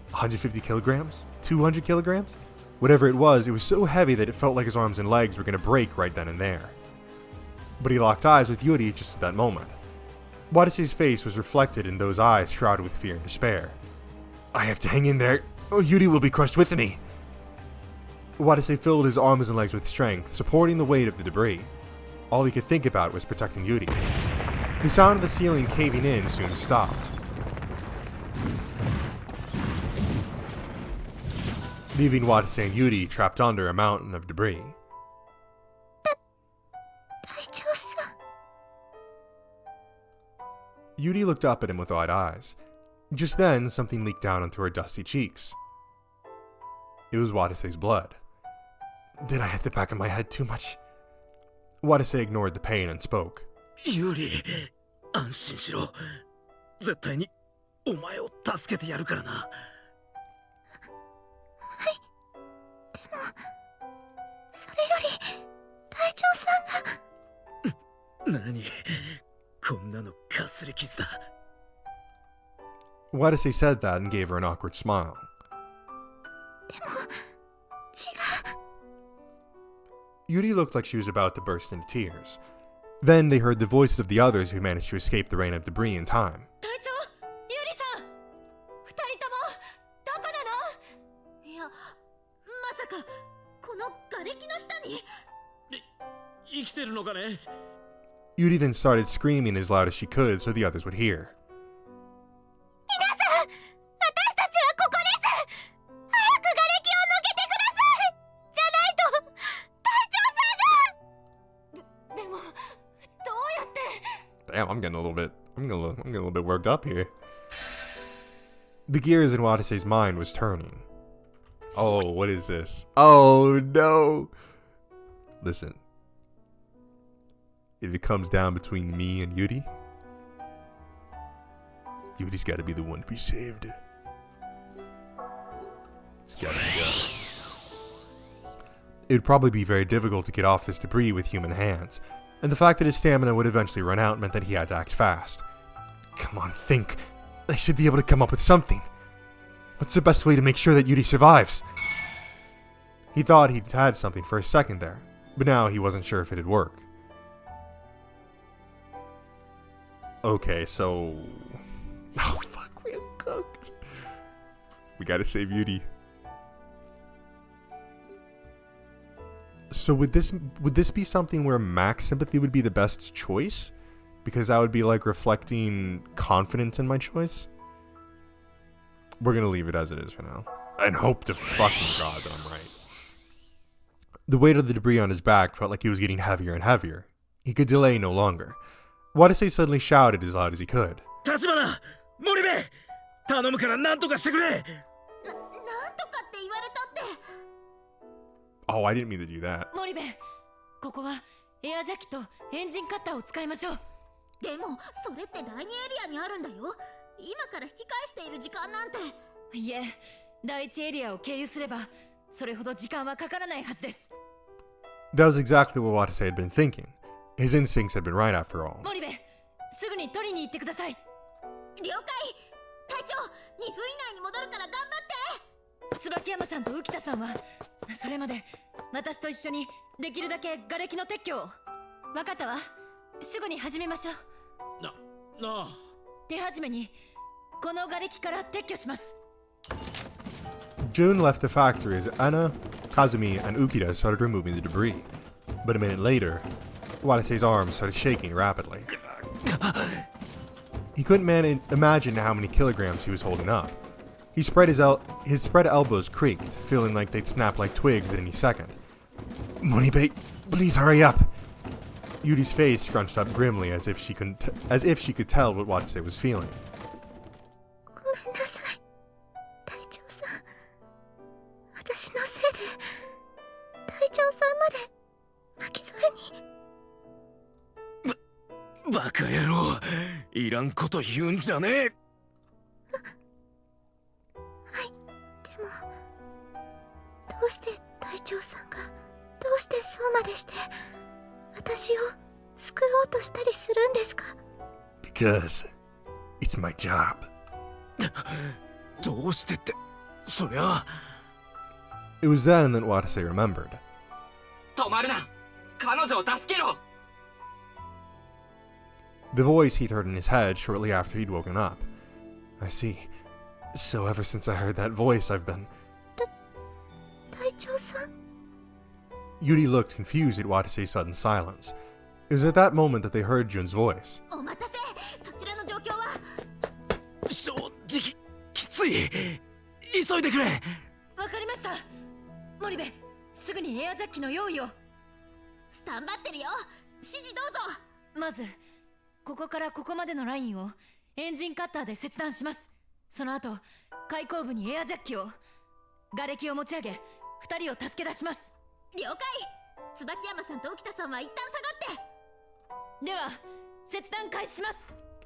150 kilograms? 200 kilograms? Whatever it was so heavy that it felt like his arms and legs were going to break right then and there. But he locked eyes with Yuri just at that moment. Watase's face was reflected in those eyes shrouded with fear and despair. I have to hang in there, or Yuri will be crushed with me. Watase filled his arms and legs with strength, supporting the weight of the debris. All he could think about was protecting Yuri. The sound of the ceiling caving in soon stopped, leaving Watase and Yuri trapped under a mountain of debris. Yuri looked up at him with wide eyes. Just then, something leaked down onto her dusty cheeks. It was Watase's blood. Did I hit the back of my head too much? Watase ignored the pain and spoke. Yuri, 安心しろ。絶対にお前を助けてやるからな。はい。でも、それより隊長さんが。何？こんなのかすり傷だ。Watase said that and gave her an awkward smile. でも、違う。Yuri looked like she was about to burst into tears. Then they heard the voices of the others who managed to escape the rain of debris in time. 隊長、ユリさん、二人ともどこなの？いや、まさかこの瓦礫の下に？生きてるのかね？ Yuri then started screaming as loud as she could so the others would hear. 皆さん、私たちはここです。早く瓦礫をのけてください。じゃないと隊長さんが。でも、どうやって？ Damn, I'm getting a little bit worked up here. The gears in Watase's mind was turning. Oh, what is this? Oh no! Listen. If it comes down between me and Yuri, Yuri's gotta be the one to be saved. It's gotta be done. It would probably be very difficult to get off this debris with human hands, and the fact that his stamina would eventually run out meant that he had to act fast. Come on, think. I should be able to come up with something. What's the best way to make sure that Yuri survives? He thought he'd had something for a second there, but now he wasn't sure if it'd work. Okay, so... Oh, fuck, we are cooked. We gotta save Yuri. So would this be something where max sympathy would be the best choice? Because that would be like reflecting confidence in my choice? We're gonna leave it as it is for now. And hope to fucking God that I'm right. The weight of the debris on his back felt like he was getting heavier and heavier. He could delay no longer. Watase suddenly shouted as loud as he could. Tachibana! Moribe! 頼むから何とかしてくれ! なんとかって言われたって。 Oh, I didn't mean to do that. モリベ、ここはエアジャッキとエンジンカッターを使いましょう。でも、それって第2エリアにあるんだよ。今から引き返している時間なんて。いえ、第1エリアを経由すれば、それほど時間はかからないはずです。That was exactly what Watase had been thinking. His instincts had been right after all. モリベ、すぐに取りに行ってください。了解。隊長、2分以内に戻るから頑張って。椿山さんと浮田さんはそれまで私と一緒にできるだけ瓦礫の撤去を。分かったわ。すぐに始めましょう。なあ。手始めにこの瓦礫から撤去します。June left the factory as Anna, Kazumi, and Ukita started removing the debris. But a minute later, Watase's arms started shaking rapidly. He couldn't imagine how many kilograms he was holding up. His spread elbows creaked, feeling like they'd snap like twigs at any second. Moribe, please hurry up. Yuri's face scrunched up grimly as if she could tell what Watase was feeling. ごめんなさい、隊長さん。私のせいで隊長さんまで巻き添えに。バカ野郎、いらんこと言うんじゃねえ。はい、でもどうして隊長さんがどうしてそうまでして私を救おうとしたりするんですか？ Because it's my job. どうしてって、そりゃ。It was then that Watase remembered. 止まるな、彼女を助けろ。 The voice he'd heard in his head shortly after he'd woken up. I see. So ever since I heard that voice, I've been... 隊長さん。 Yuri looked confused at Watase's sudden silence. It was at that moment that they heard Jun's voice. お待たせ、そちらの状況は。正直きつい、急いでくれ。わかりました。森部、すぐにエアジャッキの用意を。スタンバってるよ、指示どうぞ。まずここからここまでのラインをエンジンカッターで切断します。その後開口部にエアジャッキを、瓦礫を持ち上げ2人を助け出します。了解。椿山さんと沖田さんは一旦下がって。では切断開始します。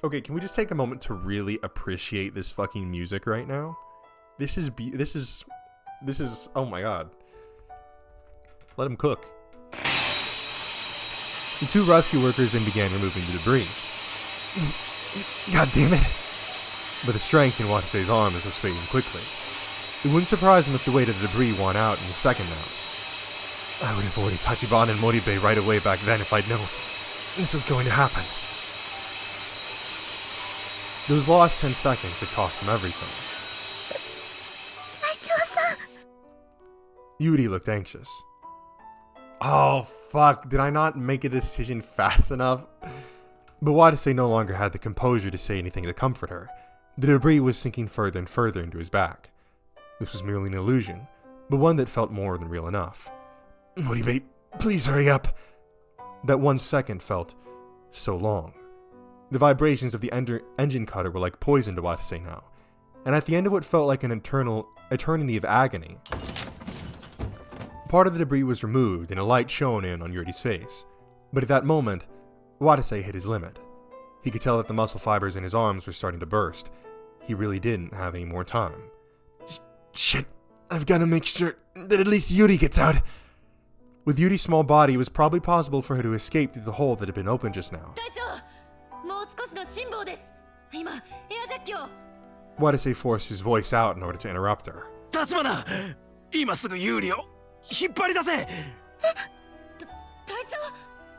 Okay, can we just take a moment to really appreciate this fucking music right now? This is oh my god. Let him cook. The two rescue workers then began removing the debris. God damn it! But the strength in Watase's arms was fading quickly. It wouldn't surprise him if the weight of the debris won out in a second now. I would have already Tachibana and Moribe right away back then if I'd known this was going to happen. Those lost 10 seconds had cost him everything. 隊長さん。 Yuri looked anxious. Oh, fuck. Did I not make a decision fast enough? But Watase no longer had the composure to say anything to comfort her. The debris was sinking further and further into his back. This was merely an illusion, but one that felt more than real enough. Moribe, please hurry up. That 1 second felt so long. The vibrations of the engine cutter were like poison to Watase now, and at the end of what felt like an eternity of agony, part of the debris was removed and a light shone in on Yuri's face. But at that moment, Watase hit his limit. He could tell that the muscle fibers in his arms were starting to burst. He really didn't have any more time. Shit, I've got to make sure that at least Yuri gets out. With Yuri's small body, it was probably possible for her to escape through the hole that had been opened just now. 隊長、もう少しの辛抱です。今エアジャッキを。 Watase forced his voice out in order to interrupt her. 立花、今すぐ有利を引っ張り出せ。隊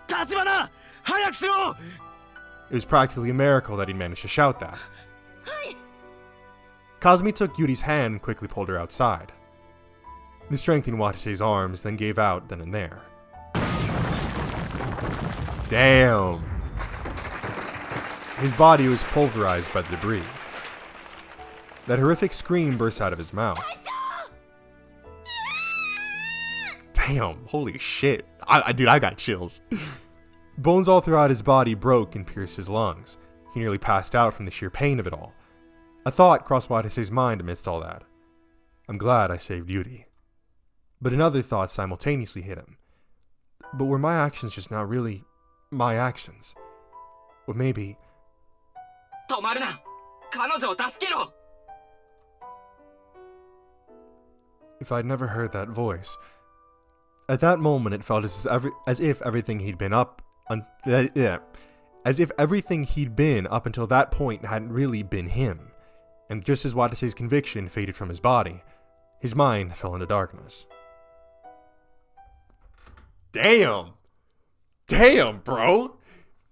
長。立花、早くしろ。 It was practically a miracle that he managed to shout that. はい。 Kazumi took Yuri's hand and quickly pulled her outside. The strength in Watase's arms then gave out then and there. Damn! His body was pulverized by the debris. That horrific scream burst out of his mouth. Damn, holy shit. Dude, I got chills. Bones all throughout his body broke and pierced his lungs. He nearly passed out from the sheer pain of it all. A thought crossed Watase's mind amidst all that. I'm glad I saved Yuri. But another thought simultaneously hit him. But were my actions just not really my actions? Or maybe... 止まるな、彼女を助けろ。 If I'd never heard that voice... At that moment it felt as if everything he'd been up... as if everything he'd been up until that point hadn't really been him. And just as Watase's conviction faded from his body, his mind fell into darkness. Damn! Damn, bro!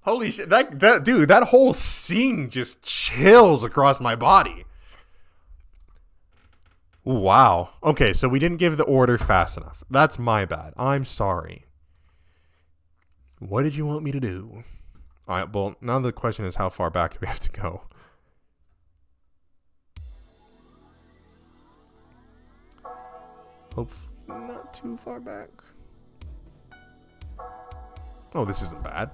Holy shit, dude, that whole scene just chills across my body. Wow. Okay, so we didn't give the order fast enough. That's my bad. I'm sorry. What did you want me to do? Alright, well, now the question is how far back do we have to go? Hopefully not too far back. Oh, this isn't bad.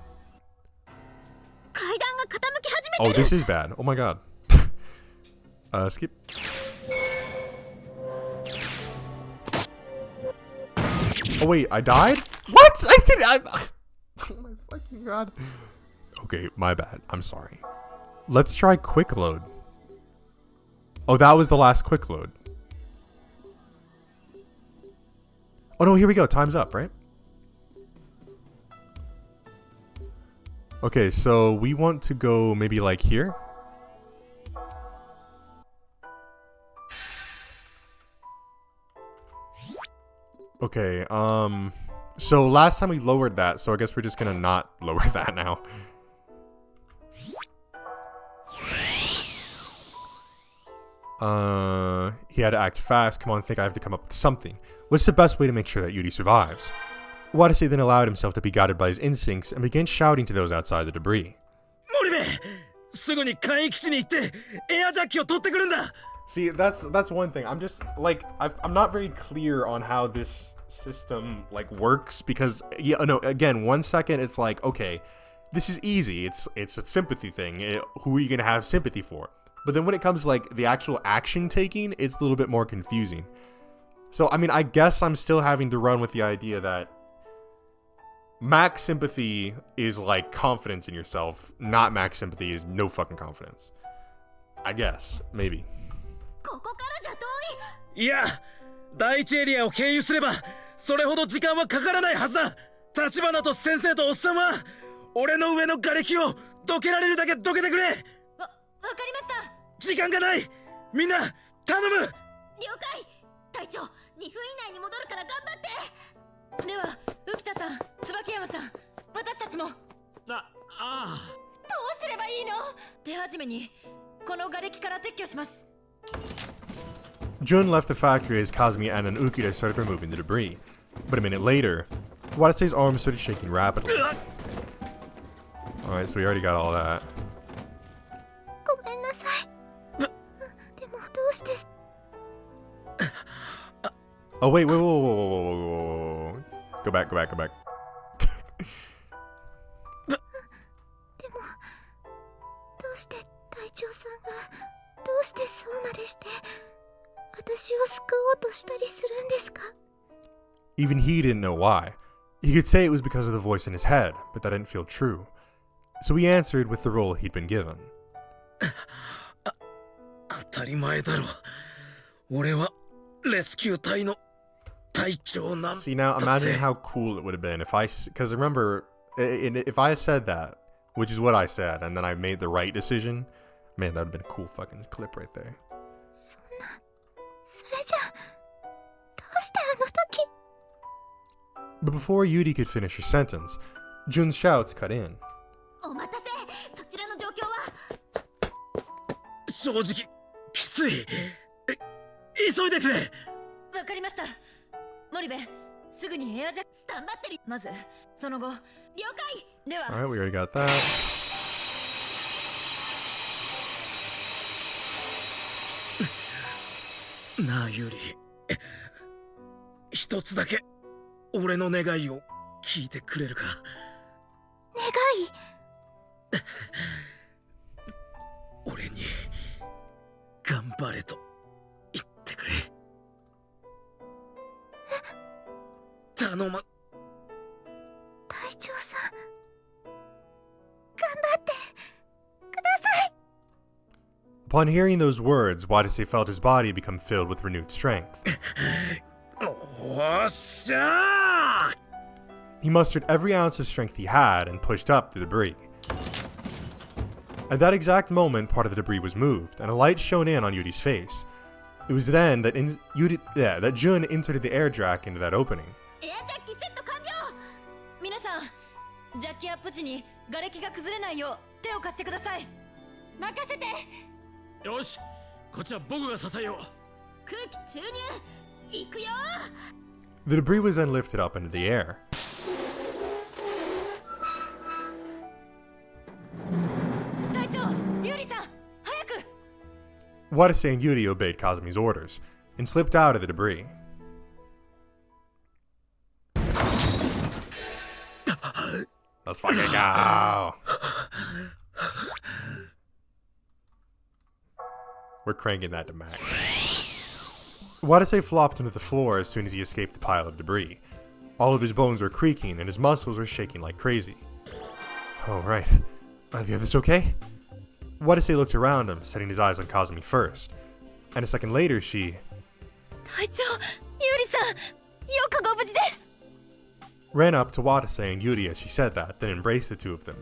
階段が傾き始め Oh, てる this is bad. Oh my god. Skip. Oh wait, I died? What? I did. Oh my fucking god. Okay, my bad. I'm sorry. Let's try quick load. Oh, that was the last quick load. Oh no, here we go. Time's up, right? Okay, so we want to go maybe like here. Okay, so last time we lowered that, so I guess we're just gonna not lower that now. He had to act fast. Come on, think I have to come up with something. What's the best way to make sure that Yuri survives? Wadase then allowed himself to be guided by his instincts and began shouting to those outside the debris. See, that's one thing. I'm just like I'm not very clear on how this system like works because again, 1 second it's like, okay, this is easy. It's a sympathy thing. Who are you gonna have sympathy for? But then when it comes to like the actual action taking, it's a little bit more confusing. So I mean, I guess I'm still having to run with the idea that max sympathy is like confidence in yourself. Not max sympathy is no fucking confidence. I guess, maybe. ここからじゃ遠い。いや、第一エリアを経由すればそれほど時間はかからないはずだ。橘と先生とおっさんは俺の上の瓦礫をどけられるだけどけてくれ。わかりました。時間がない。みんな頼む。了解。隊長、2分以内に戻るから頑張って。では浮田さん、椿山さん、私たちも。どうすればいいの？手始めにこの瓦礫から撤去します。 Jun left the factory as Kazumi and Ukita started removing the debris. But a minute later, Wadase's arms started shaking rapidly. Alright, so we already got all that. ごめんなさい。でもどうして？ Oh wait, whoa. Go back. でもどうして隊長さんがどうしてそうまでして私を救おうとしたりするんですか？ Even he didn't know why. He could say it was because of the voice in his head, but that didn't feel true. So he answered with the role he'd been given. 当たり前だろ。俺はレスキュー隊の隊長なんだぜ。 See, now imagine how cool it would have been if because remember, if I said that, which is what I said, and then I made the right decision, man, that would have been a cool fucking clip right there. それじゃどうしてあの時 But before Yuri could finish her sentence, Jun's shouts cut in. お待たせ。そちらの状況は？正直きつい。急いでくれ。わかりました。森部、すぐにエアジャックスタンバってる。まずその後。了解。では。 Alright, we already got that. なあユリ、一つだけ俺の願いを聞いてくれるか？願い？俺に頑張れと言ってくれ。頼む。隊長さん頑張ってください。 Upon hearing those words, Wadase felt his body become filled with renewed strength. おっしゃー! He mustered every ounce of strength he had and pushed up the debris. At that exact moment, part of the debris was moved, and a light shone in on Yuri's face. It was then that that Jun inserted the air jack into that opening. エアジャッキセット完了。皆さん、ジャッキアップ時に瓦礫が崩れないよう手を貸してください。任せて。よし、こっちは僕が支えよう。空気注入。行くよ。 The debris was then lifted up into the air. 隊長、ユリさん、早く。 Wadase and Yuri obeyed Kazumi's orders and slipped out of the debris. Let's fucking go. We're cranking that to max. Watase flopped into the floor as soon as he escaped the pile of debris. All of his bones were creaking and his muscles were shaking like crazy. Oh, right. Are the others okay? Watase looked around him, setting his eyes on Kazumi first. And a second later, she 隊長、ユリさん、よくご無事で。 ran up to Watase and Yuri as she said that, then embraced the two of them.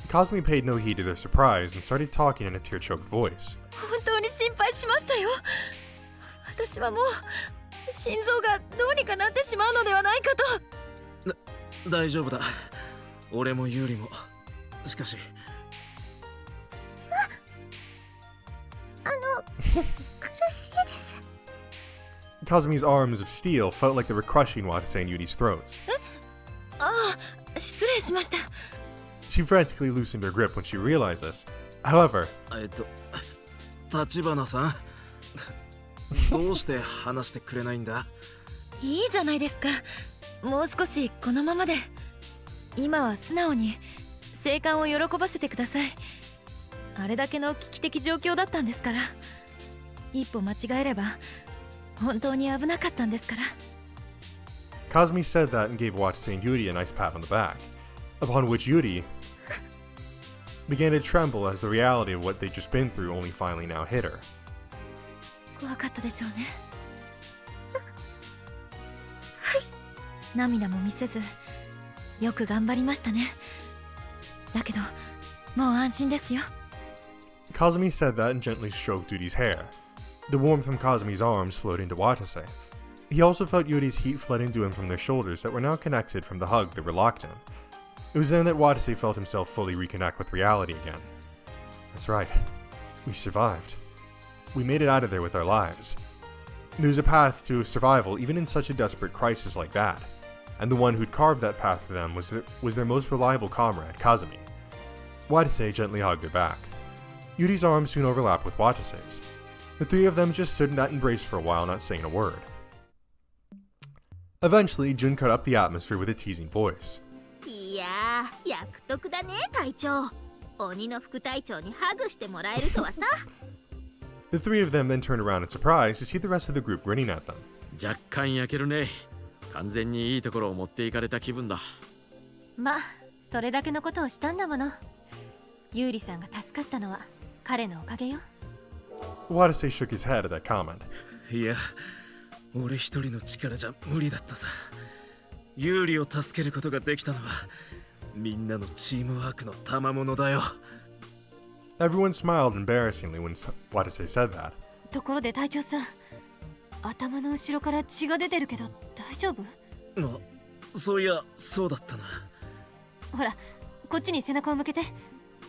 Kazumi paid no heed to their surprise and started talking in a tear-choked voice. 本当に心配しましたよ。私はもう心臓がどうにかなってしまうのではないかと。大丈夫だ。俺もユーリも。しかし。苦しいです。 Kazumi's arms of steel felt like they were crushing Watase and Yuri's throats. ああ、失礼しました。 She frantically loosened her grip when she realized this. However, 立花さん。どうして話してくれないんだ？いいじゃないですか。もう少しこのままで。今は素直に生還を喜ばせてください。あれだけの危機的状況だったんですから。一歩間違えれば本当に危なかったんですから。 Kazumi said that and gave Watase and Yuri a nice pat on the back, upon which Yuri began to tremble as the reality of what they'd just been through only finally now hit her. 怖かったでしょうね。はい。涙も見せずよく頑張りましたね。だけどもう安心ですよ。 Kazumi said that and gently stroked Yuri's hair. The warmth from Kazumi's arms flowed into Watase. He also felt Yuri's heat flood into him from their shoulders that were now connected from the hug they were locked in. It was then that Watase felt himself fully reconnect with reality again. That's right. We survived. We made it out of there with our lives. There's a path to survival even in such a desperate crisis like that. And the one who'd carved that path for them was their most reliable comrade, Kazumi. Watase gently hugged her back. Yuri's arms soon overlapped with Watase's. The three of them just stood in that embrace for a while, not saying a word. Eventually, Jun cut up the atmosphere with a teasing voice. いやー、役得だね、隊長。鬼の副隊長にハグしてもらえるとはさ。The three of them then turned around in surprise to see the rest of the group grinning at them. 若干焼けるね。完全にいいところを持っていかれた気分だ。まあそれだけのことをしたんだもの。ユーリさんが助かったのは彼のおかげよ。 Watase shook his head at that comment. いや、俺一人の力じゃ無理だったさ。ユーリを助けることができたのはみんなのチームワークの賜物だよ。 Everyone smiled embarrassingly when Watase said that. ところで隊長さん、頭の後ろから血が出てるけど大丈夫？そういや、そうだったな。ほら、こっちに背中を向けて。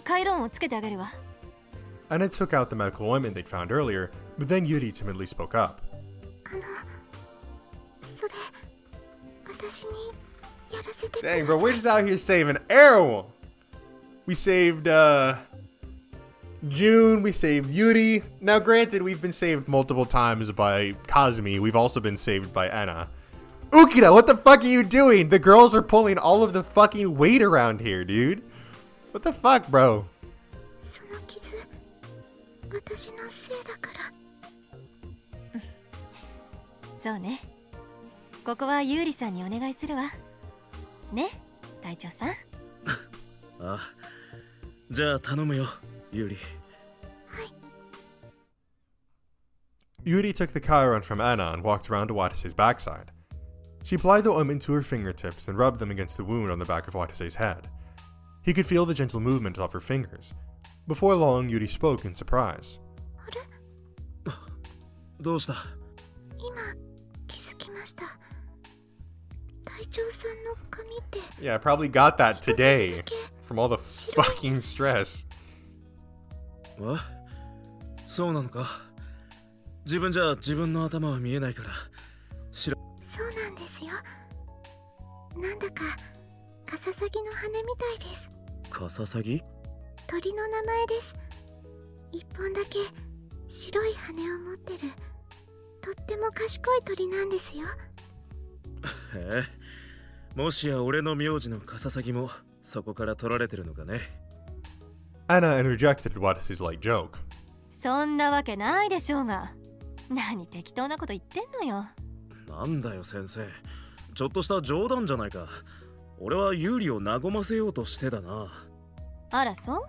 回路音をつけてあげるわ。 Anna took out the medical ointment they'd found earlier, but then Yuri timidly spoke up. それ私にやらせてくださ Dang, い。 bro, we're just out here saving everyone. We saved, June, we saved Yuri. Now, granted, we've been saved multiple times by Kazumi. We've also been saved by Anna. Ukida, what the fuck are you doing? The girls are pulling all of the fucking weight around here, dude. What the fuck, bro? その傷、私のせいだから。そうね。ここはユーリさんにお願いするわ。ね、隊長さん。ああ、じゃあ頼むよ、ユーリ。Yuri took the Chiron from Anna and walked around to Watase's backside. She applied the ointment to her fingertips and rubbed them against the wound on the back of Watase's head. He could feel the gentle movement of her fingers. Before long, Yuri spoke in surprise. あれ、どうした？今気づきました。隊長さんの髪って。 Yeah, I probably got that today from all the fucking stress. そうなのか。自分じゃ自分の頭は見えないから。そうなんですよ。なんだかカササギの羽みたいです。カササギ？鳥の名前です。一本だけ白い羽を持ってる。ととっても賢い鳥なんですよ。へえ、もしや俺の名字のカササギもそこから取られてるのかね。 Anna interjected Wadase's light joke. そんなわけないでしょうが。何適当なこと言ってんのよ。なんだよ先生、ちょっとした冗談じゃないか。俺は有利を和ませようとしてだな。あらそう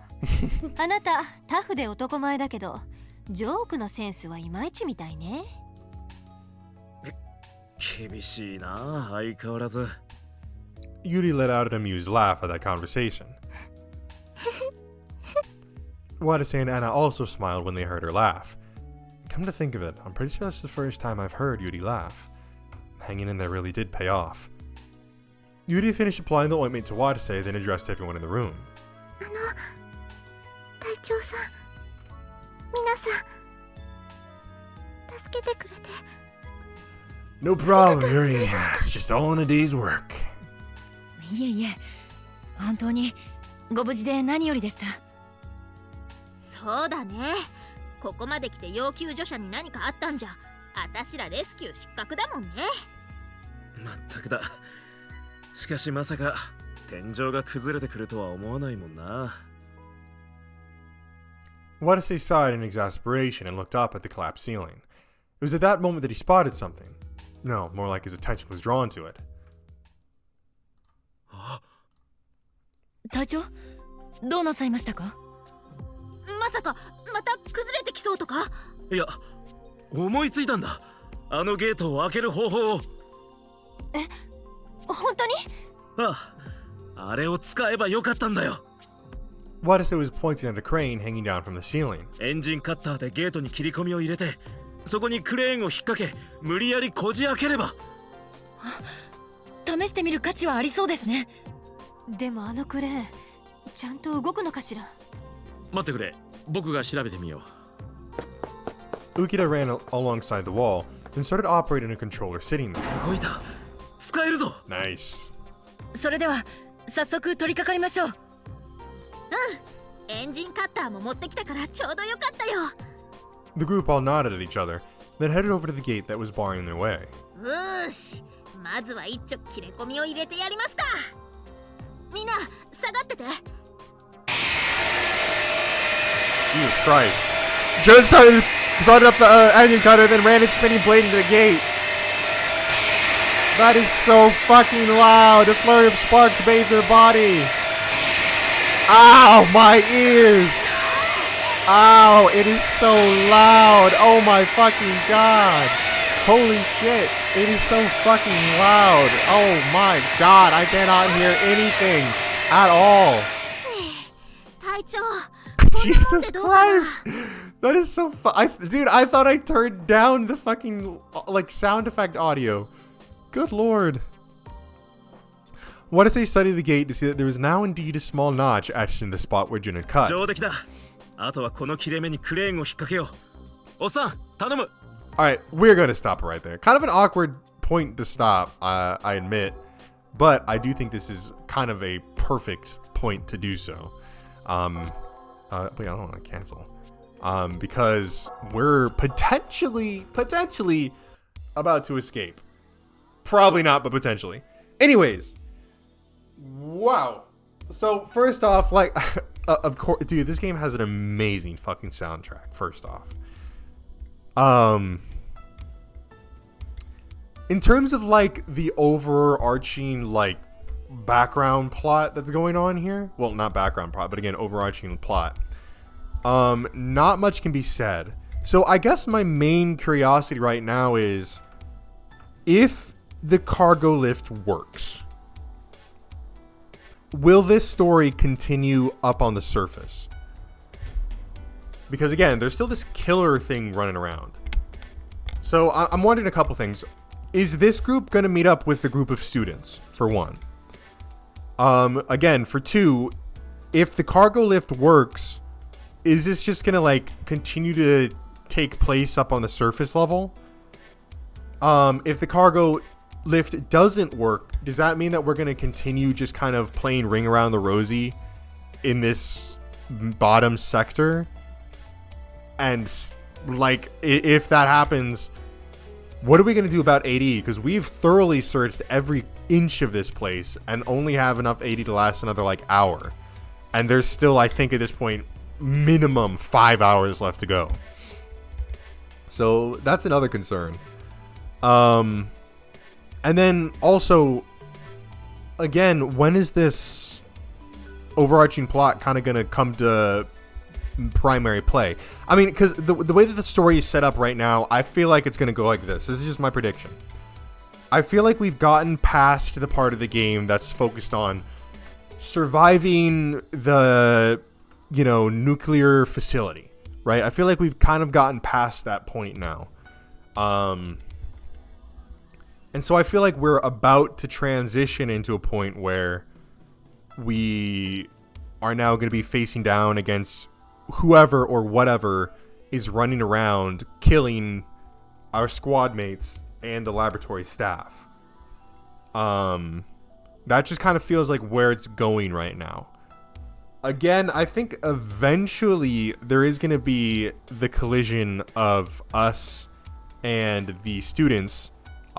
あなたタフで男前だけどジョークのセンスはいまいちみたいね。厳しいな相変わらず。 Yuri let out an amused laugh at that conversation. Wadase and Anna also smiled when they heard her laugh. Come to think of it, I'm pretty sure that's the first time I've heard Yuri laugh. Hanging in there really did pay off. Yuri finished applying the ointment to Wadase, then addressed everyone in the room. 隊長さん、皆さん、助けてくれて。No problem, Yuri. It's just all in a day's work. いえいえ、本当にご無事で何よりでした。そうだね。ここまで来て要救助者に何かあったんじゃ、あたしらレスキュー失格だもんね。まったくだ。しかしまさか天井が崩れてくるとは思わないもんな。 Wadase sighed in exasperation and looked up at the collapsed ceiling. It was at that moment that he spotted something. No, more like his attention was drawn to it. 隊長、どうなさいましたか？まさかまた崩れてきそうとか？いや、思いついたんだ。あのゲートを開ける方法を。え、本当に？ああ、あれを使えばよかったんだよ。 Wadase was pointing at a crane hanging down from the ceiling. エンジンカッターでゲートに切り込みを入れて、そこにクレーンを引っ掛け、無理やりこじ開ければ。試してみる価値はありそうですね。でもあのクレーンちゃんと動くのかしら。待ってくれ、僕が調べてみよう。 Ukita ran alongside the wall, then started operating a controller sitting there. 動いた。使えるぞ。 Nice. それでは早速取り掛かりましょう。エンジンカッターも持ってきたからちょうどよかったよ。The group all nodded at each other, then headed over to the gate that was barring their way. し、まずは一丁切れ込みを入れてやりますか。みんな下がってて。 Jesus Christ. Judd started up the engine cutter, then ran its spinning blade into the gate. That is so fucking loud. A flurry of sparks bathed their body. Ow, my ears. Ow, it is so loud. Oh my fucking god. Holy shit. It is so fucking loud. Oh my god. I cannot hear anything at all. 隊長、 Jesus Christ. That is so dude, I thought I turned down the fucking like sound effect audio. Good lord. Wadase studied the gate to see that there was now indeed a small notch etched in the spot where Jun had cut. 上出来だ。あとはこの切れ目にクレーンを引っ掛けよう。おっさん、頼む。 Alright, we're gonna stop it right there. Kind of an awkward point to stop, I admit. But I do think this is kind of a perfect point to do so. Wait, I don't want to cancel. Because we're potentially about to escape. Probably not, but potentially. Anyways. Wow. So, first off, like, of course, dude, this game has an amazing fucking soundtrack, first off. In terms of, like, the overarching, like, background plot that's going on here. Well, not background plot, but again, overarching plot. Not much can be said. So, I guess my main curiosity right now is if the cargo lift works, will this story continue up on the surface? Because again, there's still this killer thing running around. So I'm wondering a couple things. Is this group going to meet up with the group of students, for one? Again, for two, if the cargo lift works, is this just going to like continue to take place up on the surface level? If the cargo lift doesn't work, does that mean that we're going to continue just kind of playing ring around the rosy in this bottom sector? And like, if that happens, what are we going to do about AD? Because we've thoroughly searched every inch of this place and only have enough AD to last another like hour. And there's still, I think at this point, minimum 5 hours left to go. So that's another concern. And then also, again, when is this overarching plot kind of going to come to primary play? I mean, because the way that the story is set up right now, I feel like it's going to go like this. This is just my prediction. I feel like we've gotten past the part of the game that's focused on surviving the, nuclear facility, right? I feel like we've kind of gotten past that point now. And so I feel like we're about to transition into a point where we are now going to be facing down against whoever or whatever is running around killing our squad mates and the laboratory staff. That just kind of feels like where it's going right now. Again, I think eventually there is going to be the collision of us and the students.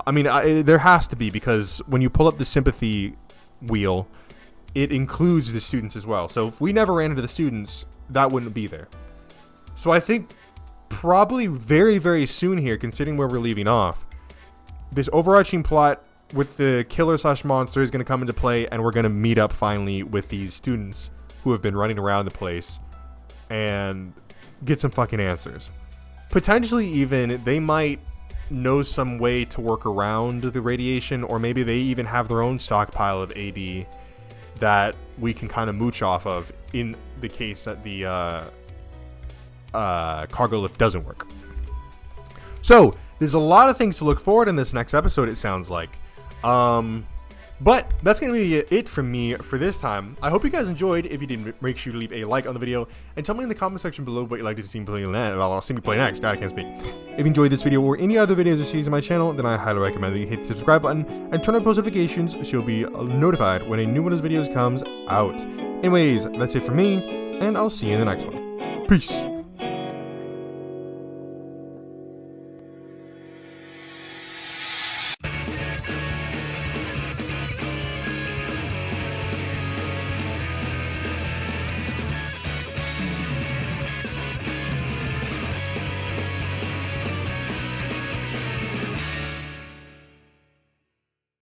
I mean, there has to be, because when you pull up the sympathy wheel, it includes the students as well. So if we never ran into the students, that wouldn't be there. So I think probably very, very soon here, considering where we're leaving off, this overarching plot with the killer/monster is going to come into play, and we're going to meet up finally with these students who have been running around the place and get some fucking answers. Potentially even, they might know some way to work around the radiation, or maybe they even have their own stockpile of AD that we can kind of mooch off of in the case that the cargo lift doesn't work. So there's a lot of things to look forward in this next episode, it sounds like. But that's going to be it from me for this time. I hope you guys enjoyed. If you did, make sure to leave a like on the video and tell me in the comment section below what you'd like to see me play next. I'll see me play next. God, I can't speak. If you enjoyed this video or any other videos or series on my channel, then I highly recommend that you hit the subscribe button and turn on post notifications so you'll be notified when a new one of those videos comes out. Anyways, that's it for me, and I'll see you in the next one. Peace.